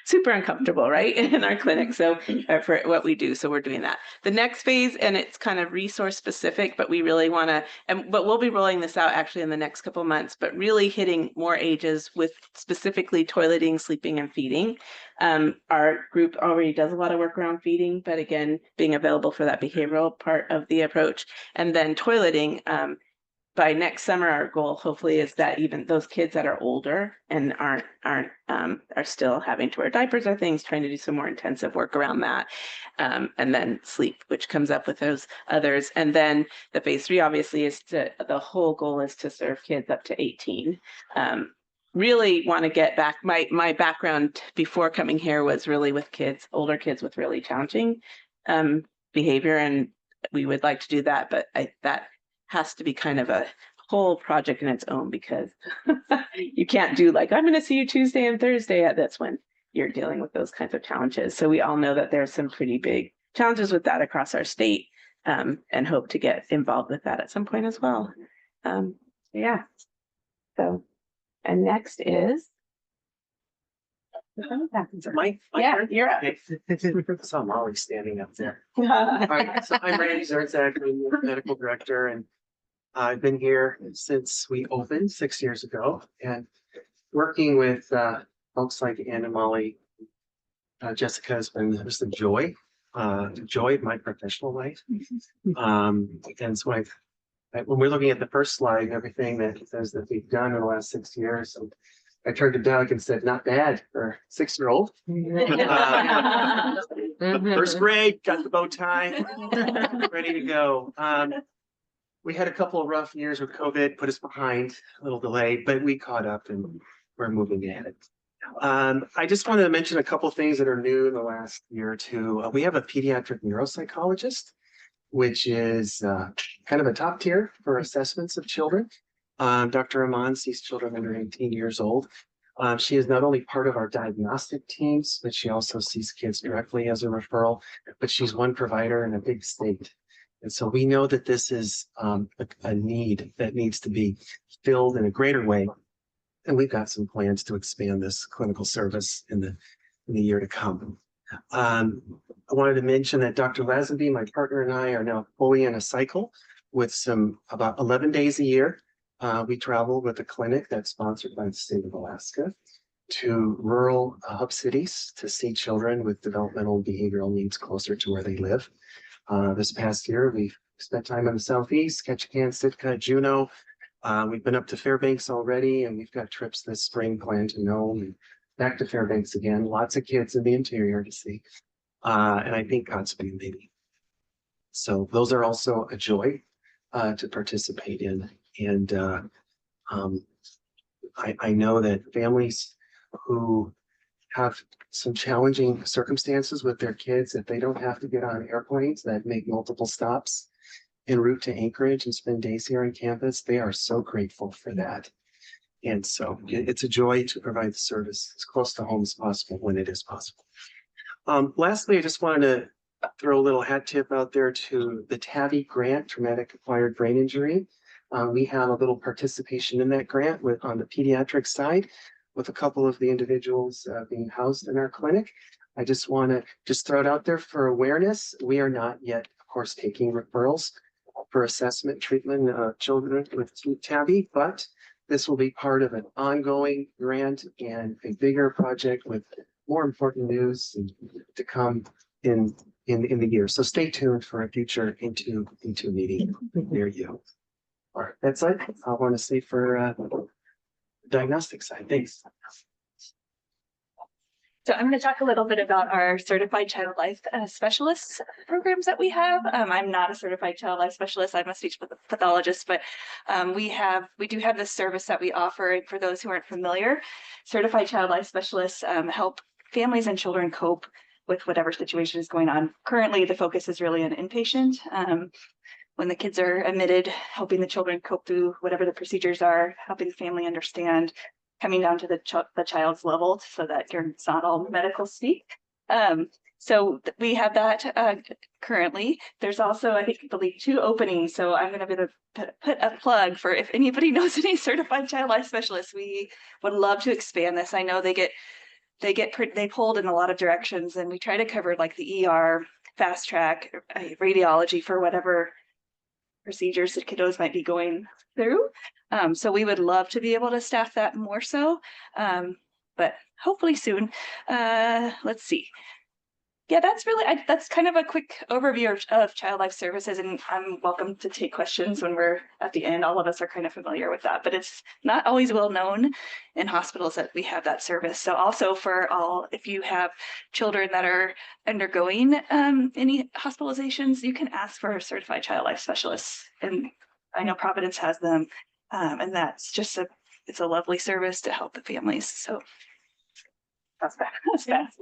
super uncomfortable, right, in our clinic. So for what we do, so we're doing that. The next phase, and it's kind of resource specific, but we really want to, but we'll be rolling this out actually in the next couple of months, but really hitting more ages with specifically toileting, sleeping, and feeding. Our group already does a lot of work around feeding, but again, being available for that behavioral part of the approach. And then toileting, by next summer, our goal hopefully is that even those kids that are older and are still having to wear diapers or things, trying to do some more intensive work around that. And then sleep, which comes up with those others. And then the phase 3 obviously is the whole goal is to serve kids up to 18. Really want to get back, my background before coming here was really with older kids with really challenging behavior, and we would like to do that, but that has to be kind of a whole project in its own, because you can't do like, I'm going to see you Tuesday and Thursday. That's when you're dealing with those kinds of challenges. So we all know that there's some pretty big challenges with that across our state, and hope to get involved with that at some point as well. Yeah. So, and next is. Yeah, you're up. So I'm always standing up there. All right, so I'm Randy Zerzak, I'm the medical director, and I've been here since we opened 6 years ago, and working with folks like Ann and Molly. Jessica has been just a joy of my professional life. And so when we're looking at the first slide, everything that says that we've done in the last 6 years, I turned to Doug and said, not bad for a 6-year-old. First grade, got the bow tie, ready to go. We had a couple of rough years with COVID, put us behind, a little delay, but we caught up and we're moving ahead. I just wanted to mention a couple of things that are new in the last year or two. We have a pediatric neuropsychologist, which is kind of a top tier for assessments of children. Dr. Aman sees children under 18 years old. She is not only part of our diagnostic teams, but she also sees kids directly as a referral, but she's one provider in a big state. And so we know that this is a need that needs to be filled in a greater way. And we've got some plans to expand this clinical service in the year to come. I wanted to mention that Dr. Lazenby, my partner, and I are now fully in a cycle with about 11 days a year. We travel with a clinic that's sponsored by the state of Alaska to rural hub cities to see children with developmental and behavioral needs closer to where they live. This past year, we've spent time in the Southeast, Ketchikan, Sitka, Juneau. We've been up to Fairbanks already, and we've got trips this spring planned to Nome and back to Fairbanks again. Lots of kids in the interior to see, and I think Godspeed maybe. So those are also a joy to participate in. And I know that families who have some challenging circumstances with their kids, if they don't have to get on airplanes that make multiple stops en route to Anchorage and spend days here on campus, they are so grateful for that. And so it's a joy to provide the service as close to home as possible when it is possible. Lastly, I just wanted to throw a little hat tip out there to the TAVI grant, traumatic acquired brain injury. We have a little participation in that grant on the pediatric side with a couple of the individuals being housed in our clinic. I just want to throw it out there for awareness. We are not yet, of course, taking referrals for assessment treatment of children with TAVI, but this will be part of an ongoing grant and a bigger project with more important news to come in the year. So stay tuned for a future into meeting near you. All right, that's it. I want to say for the diagnostic side. Thanks. So I'm going to talk a little bit about our certified child life specialists programs that we have. I'm not a certified child life specialist. I'm a speech pathologist, but we do have this service that we offer. And for those who aren't familiar, certified child life specialists help families and children cope with whatever situation is going on. Currently, the focus is really on inpatient. When the kids are admitted, helping the children cope through whatever the procedures are, helping the family understand, coming down to the child's level so that it's not all medical speak. So we have that currently. There's also, I believe 2 openings. So I'm going to put a plug for if anybody knows any certified child life specialists. We would love to expand this. I know they pulled in a lot of directions, and we try to cover like the ER, fast track, radiology for whatever procedures the kiddos might be going through. So we would love to be able to staff that more so, but hopefully soon. Let's see. Yeah, that's kind of a quick overview of child life services, and I'm welcome to take questions when we're at the end. All of us are kind of familiar with that, but it's not always well known in hospitals that we have that service. So also if you have children that are undergoing any hospitalizations, you can ask for a certified child life specialist. And I know Providence has them, and that's just it's a lovely service to help the families. So that's fast.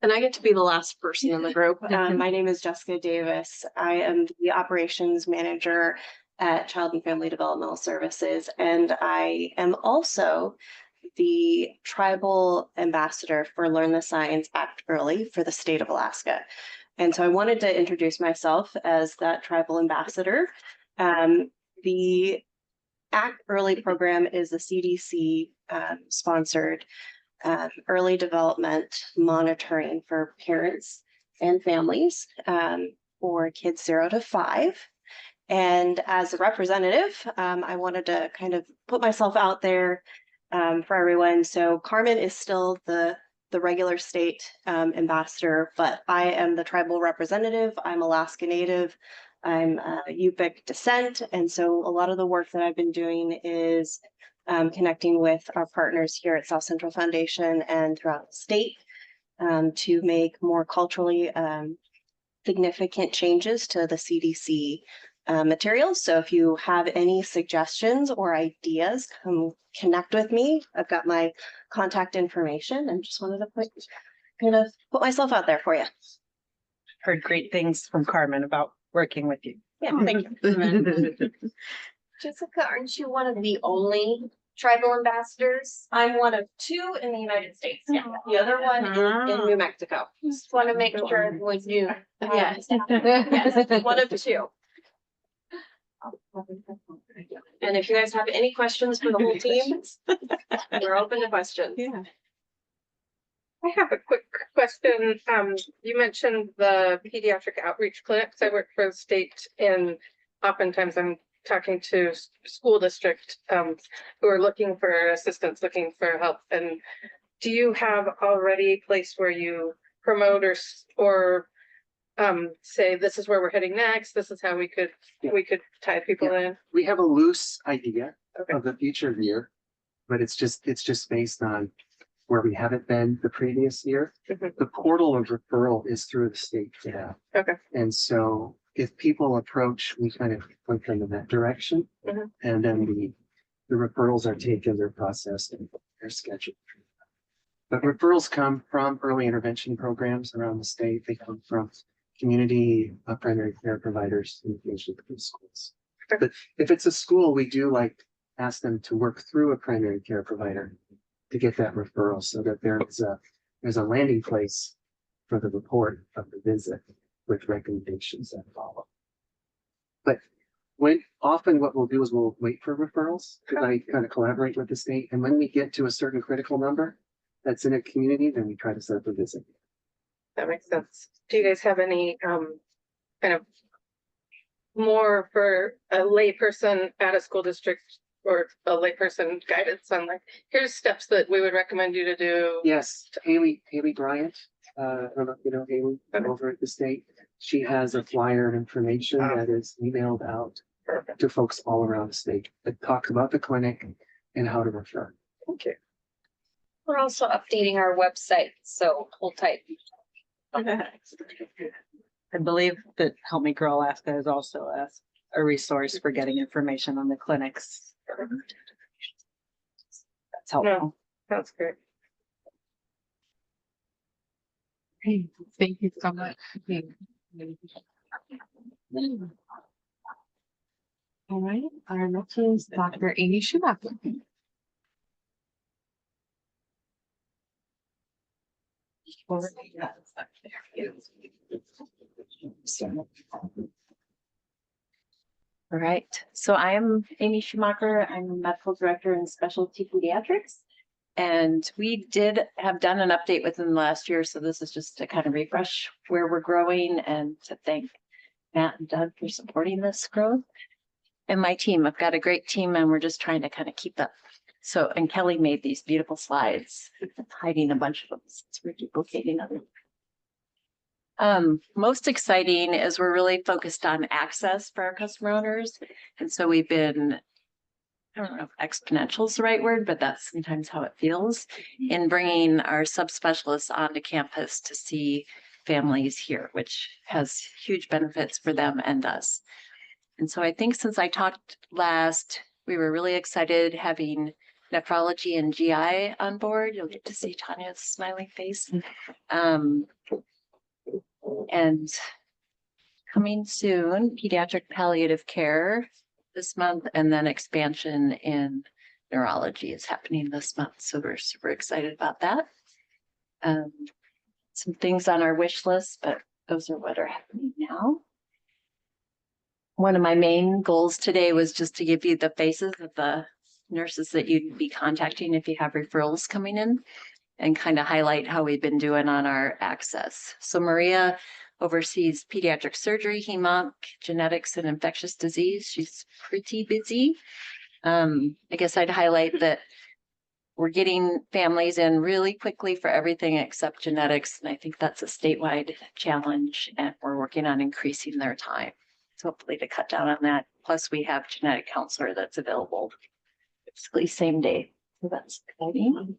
And I get to be the last person in the group. My name is Jessica Davis. I am the operations manager at Child and Family Developmental Services, and I am also the tribal ambassador for Learn the Signs, Act Early for the state of Alaska. And so I wanted to introduce myself as that tribal ambassador. The Act Early program is the CDC sponsored early development monitoring for parents and families for kids 0 to 5. And as a representative, I wanted to kind of put myself out there for everyone. So Carmen is still the regular state ambassador, but I am the tribal representative. I'm Alaska Native. I'm Yupik descent. And so a lot of the work that I've been doing is connecting with our partners here at South Central Foundation and throughout the state to make more culturally significant changes to the CDC materials. So if you have any suggestions or ideas, come connect with me. I've got my contact information and just wanted to put myself out there for you. Heard great things from Carmen about working with you. Yeah, thank you. Jessica, aren't you one of the only tribal ambassadors? I'm one of 2 in the United States. Yeah, the other one is in New Mexico. Just want to make sure everyone knew. Yes, yes, one of 2. And if you guys have any questions for the whole team, we're open to questions. Yeah. I have a quick question. You mentioned the pediatric outreach clinics. I work for the state, and oftentimes I'm talking to school district who are looking for assistance, looking for help. And do you have already a place where you promote or say this is where we're heading next? This is how we could tie people in. We have a loose idea Okay. of the future year, but it's just based on where we haven't been the previous year. Mhm. The portal of referral is through the state now. Okay. And so if people approach, we kind of point them in that direction. Mhm. And then the referrals are taken, they're processed, and they're scheduled. But referrals come from early intervention programs around the state. They come from community primary care providers and usually from schools. But if it's a school, we do like ask them to work through a primary care provider to get that referral so that there's a landing place for the report of the visit with recommendations that follow. But often what we'll do is we'll wait for referrals because I kind of collaborate with the state. And when we get to a certain critical number that's in a community, then we try to set up a visit. That makes sense. Do you guys have any kind of more for a layperson at a school district or a layperson guidance on like, here's steps that we would recommend you to do? Yes, Haley Bryant. I don't know if you know Haley over at the state. She has a flyer and information that is emailed out to folks all around the state that talks about the clinic and how to refer. Okay. We're also updating our website, so hold tight. I believe that Help Me Grow Alaska is also a resource for getting information on the clinics. That's helpful. That's great. Hey, thank you so much. All right, our next is Dr. Amy Schumacher. All right, so I am Amy Schumacher. I'm a medical director in specialty pediatrics. And we have done an update within the last year. So this is just to kind of refresh where we're growing and to thank Matt and Doug for supporting this growth. And my team, I've got a great team and we're just trying to kind of keep up. So, and Kelly made these beautiful slides, hiding a bunch of them. Since we're duplicating them. Most exciting is we're really focused on access for our customer owners. And so we've been, I don't know if exponential is the right word, but that's sometimes how it feels, in bringing our subspecialists onto campus to see families here, which has huge benefits for them and us. And so I think since I talked last, we were really excited having nephrology and GI on board. You'll get to see Tanya's smiling face. And coming soon, pediatric palliative care this month, and then expansion in neurology is happening this month. So we're super excited about that. Some things on our wish list, but those are what are happening now. One of my main goals today was just to give you the faces of the nurses that you'd be contacting if you have referrals coming in and kind of highlight how we've been doing on our access. So Maria oversees pediatric surgery, hemonc, genetics, and infectious disease. She's pretty busy. I guess I'd highlight that we're getting families in really quickly for everything except genetics. And I think that's a statewide challenge, and we're working on increasing their time. So hopefully to cut down on that. Plus we have genetic counselor that's available basically same day. So that's exciting.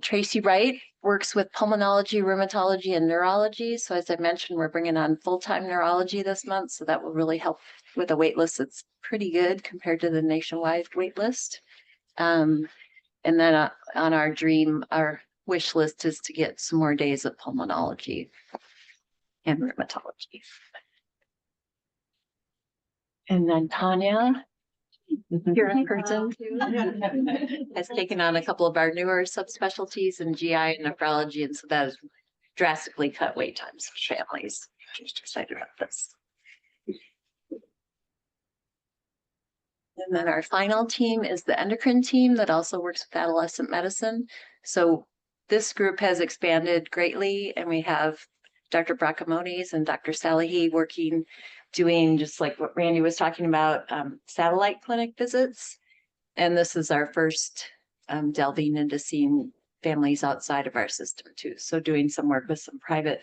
Tracy Wright works with pulmonology, rheumatology, and neurology. So as I mentioned, we're bringing on full-time neurology this month. So that will really help with a wait list that's pretty good compared to the nationwide wait list. And then on our wish list is to get some more days of pulmonology and rheumatology. And then Tanya, here in person, has taken on a couple of our newer subspecialties in GI and nephrology, and so that has drastically cut wait times for families. Just excited about this. And then our final team is the endocrine team that also works with adolescent medicine. So this group has expanded greatly, and we have Dr. Bracamones and Dr. Salahi working, doing just like what Randy was talking about, satellite clinic visits. And this is our first delving into seeing families outside of our system too. So doing some work with some private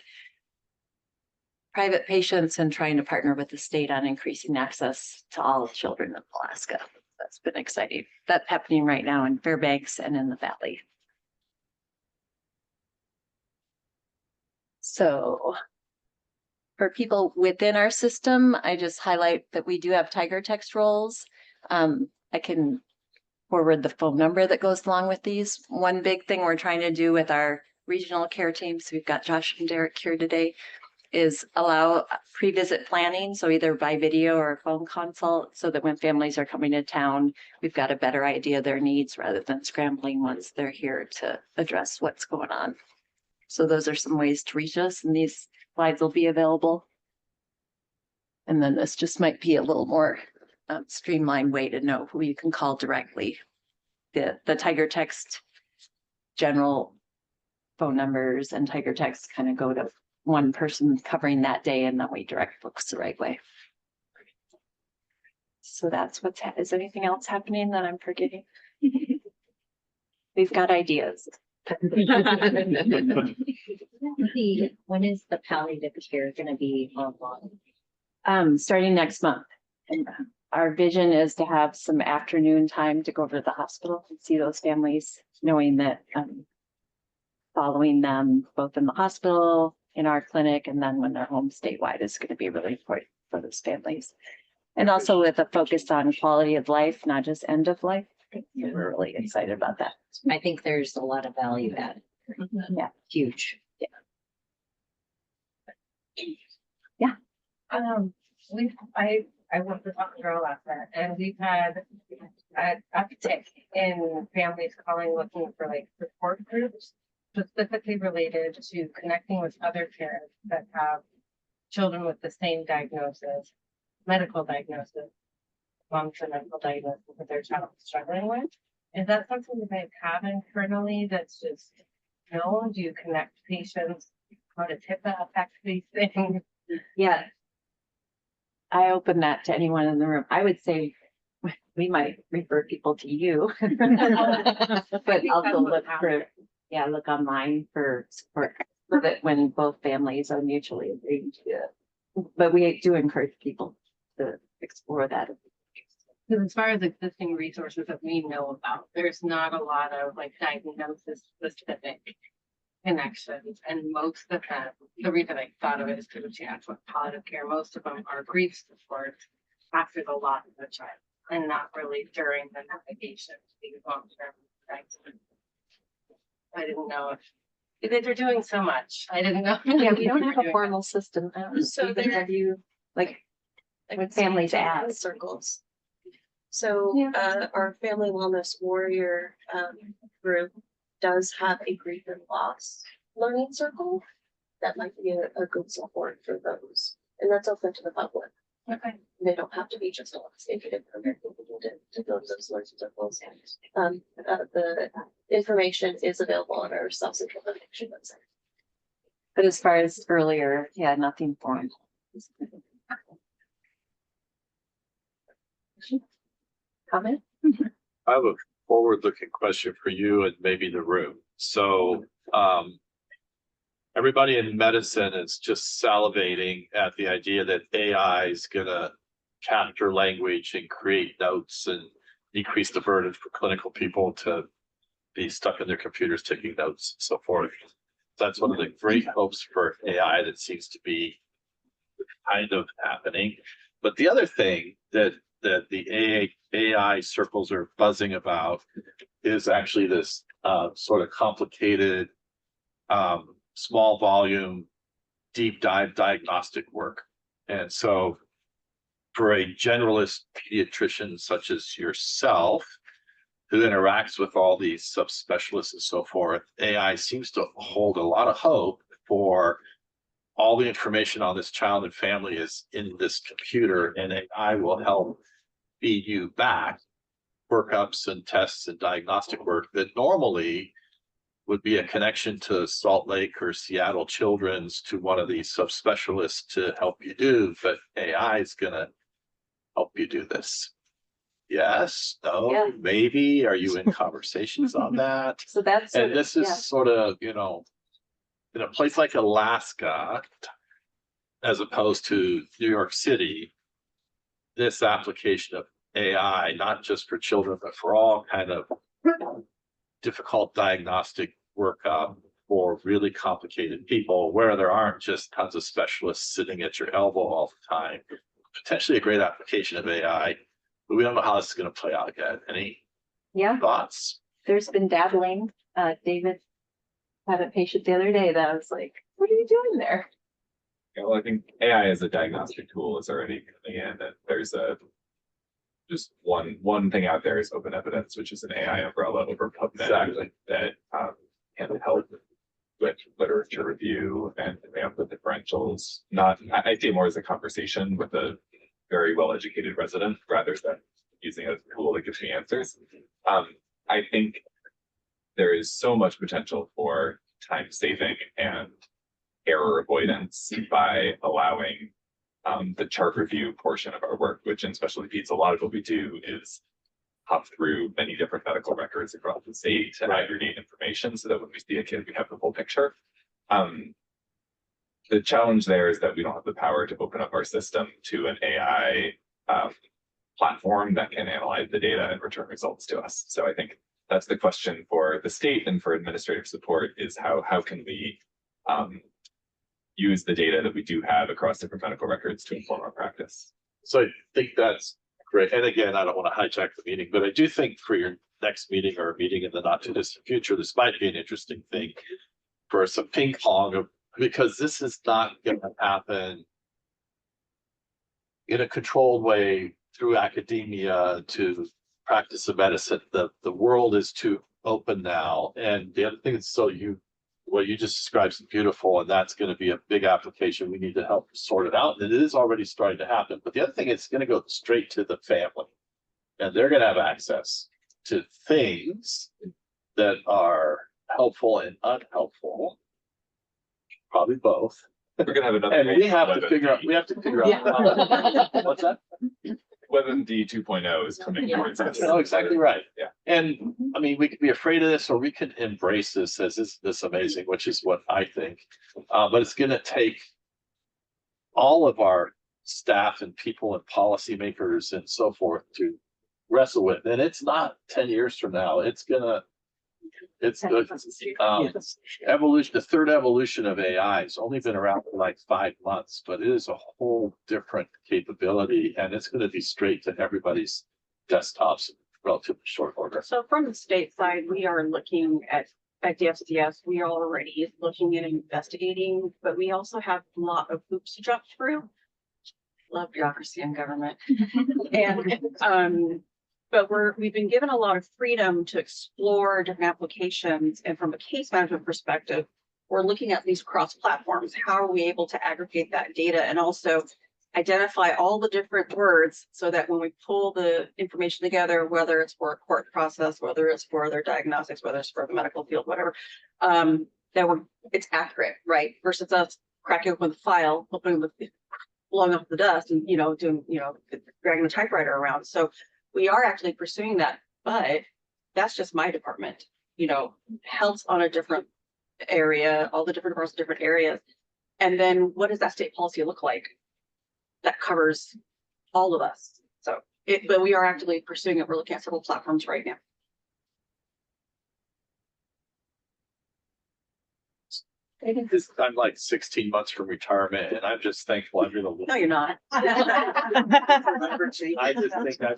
patients and trying to partner with the state on increasing access to all children in Alaska. That's been exciting. That's happening right now in Fairbanks and in the Valley. So for people within our system, I just highlight that we do have Tiger text roles. I can forward the phone number that goes along with these. One big thing we're trying to do with our regional care teams, we've got Josh and Derek here today, is allow pre-visit planning, so either by video or phone consult, so that when families are coming to town, we've got a better idea of their needs rather than scrambling once they're here to address what's going on. So those are some ways to reach us, and these slides will be available. And then this just might be a little more streamlined way to know who you can call directly. The Tiger Text general phone numbers and Tiger Text kind of go to one person covering that day, and then we direct folks the right way. So that's is anything else happening that I'm forgetting? We've got ideas. When is the palliative care gonna be online? Starting next month. And our vision is to have some afternoon time to go over to the hospital and see those families, knowing that following them both in the hospital, in our clinic, and then when they're home statewide is going to be really important for those families. And also with a focus on quality of life, not just end of life. We're really excited about that. I think there's a lot of value added. Yeah. Huge. I worked with Dr. Girl last night, and we've had an uptick in families calling looking for like support groups specifically related to connecting with other parents that have children with the same diagnosis, medical diagnosis, long-term medical diagnosis that their child is struggling with. Is that something that they have internally that's just known? Do you connect patients? How does HIPAA affect these things? Yeah. I open that to anyone in the room. I would say we might refer people to you. But also look online for support so that when both families are mutually agreeing to it. But we do encourage people to explore that. Because as far as existing resources that we know about, there's not a lot of like diagnosis specific connections, and most of them, the reason I thought of it is because you asked what palliative care, most of them are grief support after the loss of the child, and not really during the navigation to the long-term diagnosis. I didn't know if they're doing so much. I didn't know. Yeah, we don't have a formal system. So Even have you like when families ask circles. So Yeah. our Family Wellness Warrior group does have a grief and loss learning circle that might be a good support for those, and that's open to the public. Okay. They don't have to be just on executive program to go to those learning circles. The information is available on our South Central Foundation website. But as far as earlier, nothing formal. Comment? I have a forward-looking question for you and maybe the room. So, everybody in medicine is just salivating at the idea that AI is gonna capture language and create notes and decrease the burden for clinical people to be stuck in their computers taking notes and so forth. That's one of the great hopes for AI that seems to be kind of happening. But the other thing that the AI circles are buzzing about is actually this sort of complicated, small volume, deep dive diagnostic work. And so for a generalist pediatrician such as yourself, who interacts with all these subspecialists and so forth, AI seems to hold a lot of hope for all the information on this child and family is in this computer, and AI will help feed you back workups and tests and diagnostic work that normally would be a connection to Salt Lake or Seattle Children's to one of these subspecialists to help you do, but AI is gonna help you do this. Yes, no, Yeah. maybe, are you in conversations on that? So that's And this is sort of, in a place like Alaska, as opposed to New York City, this application of AI, not just for children, but for all kind of difficult diagnostic workup for really complicated people where there aren't just tons of specialists sitting at your elbow all the time. Potentially a great application of AI, but we don't know how this is going to play out yet. Any thoughts? There's been dabbling. David had a patient the other day that I was like, what are you doing there? Well, I think AI as a diagnostic tool is already coming in, and there's just one thing out there is Open Evidence, which is an AI umbrella over PubMed that can help with literature review and with differentials. I see it more as a conversation with a very well-educated resident rather than using it as a tool that gives me answers. I think there is so much potential for time saving and error avoidance by allowing the chart review portion of our work, which in specialty peds, a lot of what we do is hop through many different medical records across the state to aggregate information so that when we see a kid, we have the full picture. The challenge there is that we don't have the power to open up our system to an AI platform that can analyze the data and return results to us. So I think that's the question for the state and for administrative support is how can we use the data that we do have across different medical records to inform our practice. So I think that's great. And again, I don't want to hijack the meeting, but I do think for your next meeting or a meeting in the not too distant future, this might be an interesting thing for some ping pong of, because this is not going to happen in a controlled way through academia to practice of medicine. The world is too open now. And the other thing is, what you just described is beautiful, and that's going to be a big application. We need to help sort it out. And it is already starting to happen. But the other thing is it's going to go straight to the family. And they're going to have access to things that are helpful and unhelpful. Probably both. We're gonna have another. And we have to figure out. What's that? WebMD 2.0 is coming towards us. Oh, exactly right. Yeah. And I mean, we could be afraid of this, or we could embrace this as this amazing, which is what I think. But it's going to take all of our staff and people and policymakers and so forth to wrestle with. And it's not 10 years from now. It's evolution. The third evolution of AI has only been around for like 5 months, but it is a whole different capability, and it's going to be straight to everybody's desktops in relatively short order. So from the state side, we are looking at DFCS. We are already looking and investigating, but we also have a lot of hoops to jump through. Love bureaucracy in government. And but we've been given a lot of freedom to explore different applications. And from a case management perspective, we're looking at these cross platforms. How are we able to aggregate that data and also identify all the different words so that when we pull the information together, whether it's for a court process, whether it's for their diagnostics, whether it's for the medical field, whatever, it's accurate, right? Versus us cracking open the file, blowing up the dust and, dragging the typewriter around. So we are actually pursuing that, but that's just my department, health's on a different area, all the different departments, different areas. And then what does that state policy look like that covers all of us? But we are actively pursuing it. We're looking at several platforms right now. I'm like 16 months from retirement, and I'm just thankful I'm gonna live. No, you're not. I just think I'm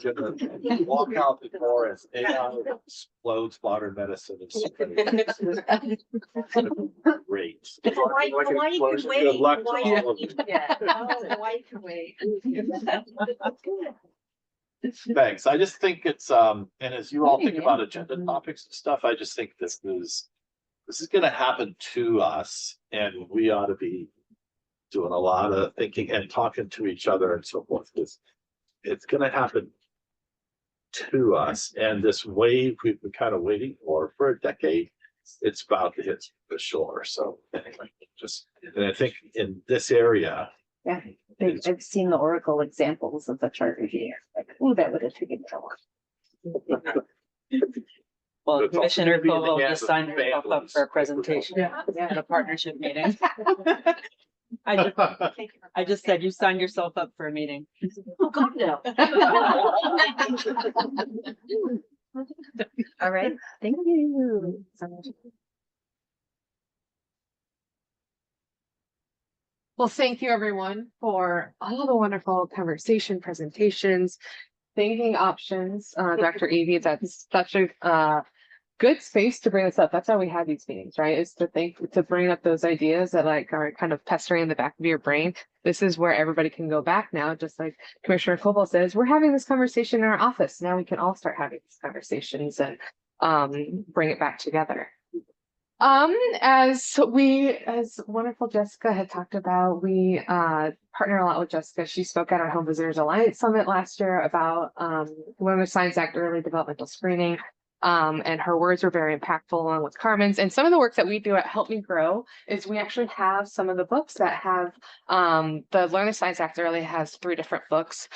gonna walk out the door as AI explodes modern medicine. Great. Hawaii can wait. Good luck to Hawaii all of you. Hawaii can wait. Thanks. I just think it's and as you all think about agenda topics and stuff, I just think this is going to happen to us, and we ought to be doing a lot of thinking and talking to each other and so forth. It's going to happen to us, and this wave we've been kind of waiting for a decade, it's about to hit the shore. So anyway, and I think in this area, Yeah, I've seen the Oracle examples of the chart review. Like, oh, that would have taken so long. Well, It's also Commissioner gonna be in the Koval hands just of signed herself up families. for a presentation at a partnership meeting. I just said you signed yourself up for a meeting. Oh, God, no. All right, thank you. Well, thank you everyone for all the wonderful conversation, presentations, thinking options. Dr. Avey, that's such a good space to bring this up. That's why we have these meetings, right? Is to bring up those ideas that like are kind of pestering in the back of your brain. This is where everybody can go back now, just like Commissioner Koval says, we're having this conversation in our office. Now we can all start having these conversations and bring it back together. As wonderful Jessica had talked about, we partner a lot with Jessica. She spoke at our Home Visitors Alliance Summit last year about Women's Science Act early developmental screening. And her words were very impactful along with Carmen's. And some of the work that we do at Help Me Grow is we actually have some of the books that have the Learn the Science Act Early has 3 different books.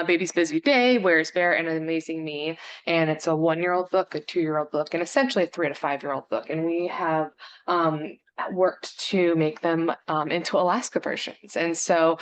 Baby's Busy Day, Where's Bear, and An Amazing Me. And it's a 1-year-old book, a 2-year-old book, and essentially a 3 to 5-year-old book. And we have worked to make them into Alaska versions. And so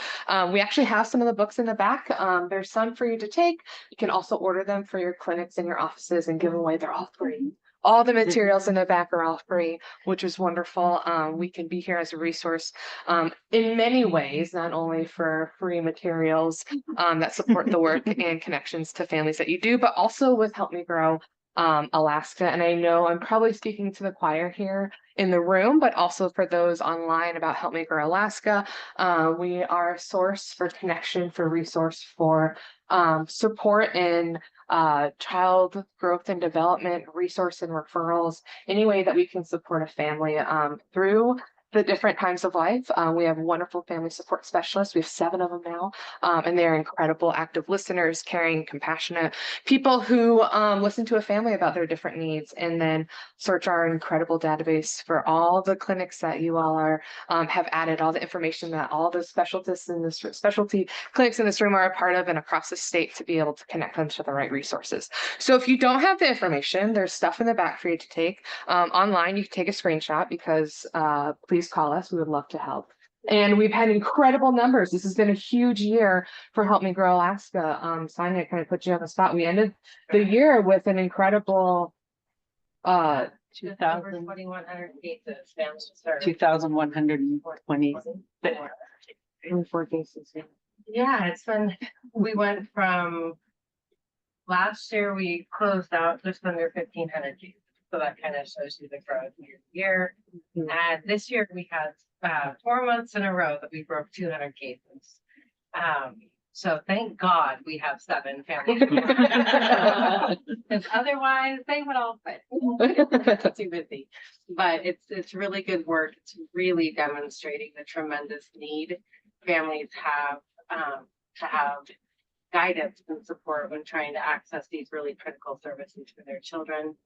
we actually have some of the books in the back. There's some for you to take. You can also order them for your clinics and your offices and give them away. They're all free. All the materials in the back are all free, which is wonderful. We can be here as a resource in many ways, not only for free materials that support the work and connections to families that you do, but also with Help Me Grow Alaska. And I know I'm probably speaking to the choir here in the room, but also for those online about Help Me Grow Alaska. We are a source for connection, for resource, for support in child growth and development, resource and referrals, any way that we can support a family through the different times of life. We have wonderful family support specialists. We have 7 of them now, and they're incredible active listeners, caring, compassionate people who listen to a family about their different needs and then search our incredible database for all the clinics that you all are have added, all the information that all the specialty clinics in this room are a part of and across the state to be able to connect them to the right resources. So if you don't have the information, there's stuff in the back for you to take. Online, you can take a screenshot because please call us. We would love to help. And we've had incredible numbers. This has been a huge year for Help Me Grow Alaska. Sonia kind of put you on the spot. We ended the year with an incredible 2,100 cases. 2,124 cases. Yeah, it's been, we went from last year, we closed out just under 1,500 cases. So that kind of shows you the growth year to year. And this year we had 4 months in a row that we broke 200 cases. So thank God we have 7 families. Because otherwise they would all quit. Too busy. But it's really good work. It's really demonstrating the tremendous need families have to have guidance and support when trying to access these really critical services for their children.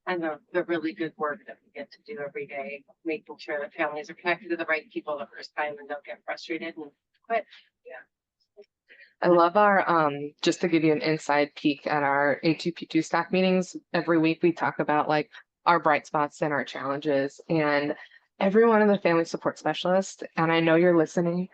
And the really good work that we get to do every day, making sure that families are connected to the right people the first time and don't get frustrated and quit. Yeah. I love our, just to give you an inside peek at our A2P2 staff meetings, every week we talk about like our bright spots and our challenges, and every one of the family support specialists, and I know you're listening,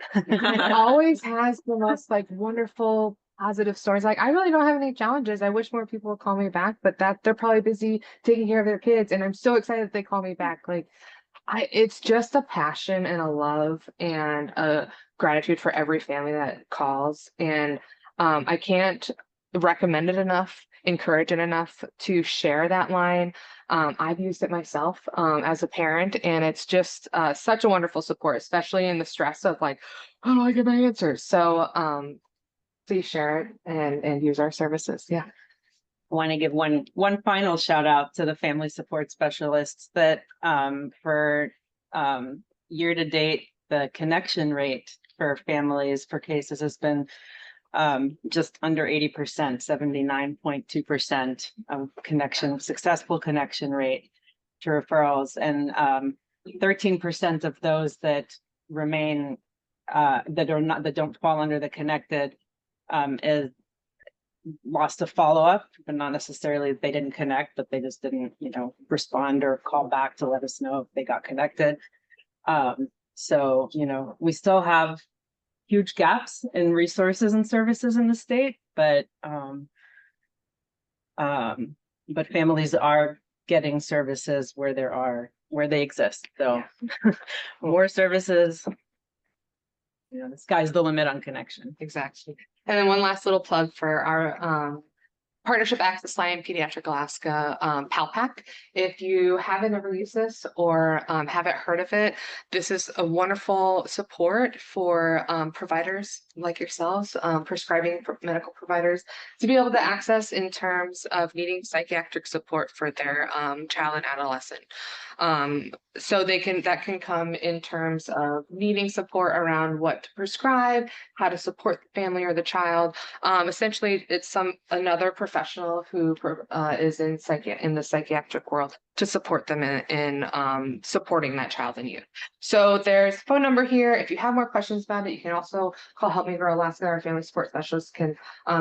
always has the most like wonderful positive stories. Like, I really don't have any challenges. I wish more people would call me back, but that they're probably busy taking care of their kids. And I'm so excited that they call me back. Like, it's just a passion and a love and a gratitude for every family that calls. And I can't recommend it enough, encourage it enough to share that line. I've used it myself as a parent, and it's just such a wonderful support, especially in the stress of like, how do I get my answers? So please share it and use our services. Yeah. I want to give one final shout out to the family support specialists that for year to date, the connection rate for families for cases has been just under 80%, 79.2% of successful connection rate to referrals, and 13% of those that remain that don't fall under the connected is lost to follow up, but not necessarily they didn't connect, but they just didn't, respond or call back to let us know if they got connected. So, we still have huge gaps in resources and services in the state, but families are getting services where they exist. So more services, the sky's the limit on connection. Exactly. And then one last little plug for our Partnership Access Line Pediatric Alaska PALPAC. If you haven't ever used this or haven't heard of it, this is a wonderful support for providers like yourselves, prescribing medical providers, to be able to access in terms of needing psychiatric support for their child and adolescent. So that can come in terms of needing support around what to prescribe, how to support the family or the child. Essentially, it's another professional who is in the psychiatric world to support them in supporting that child and youth. So there's a phone number here. If you have more questions about it, you can also call Help Me Grow Alaska. Our family support specialist can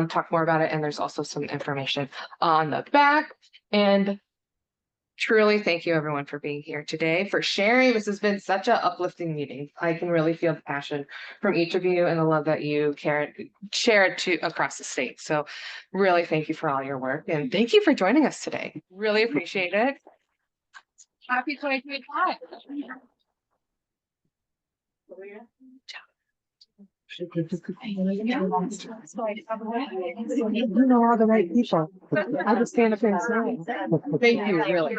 talk more about it. And there's also some information on the back. And truly, thank you everyone for being here today, for sharing. This has been such an uplifting meeting. I can really feel the passion from each of you and the love that you share to across the state. So really thank you for all your work and thank you for joining us today. Really appreciate it. Happy 2025. You know all the right people. I just stand up here and say, thank you, really.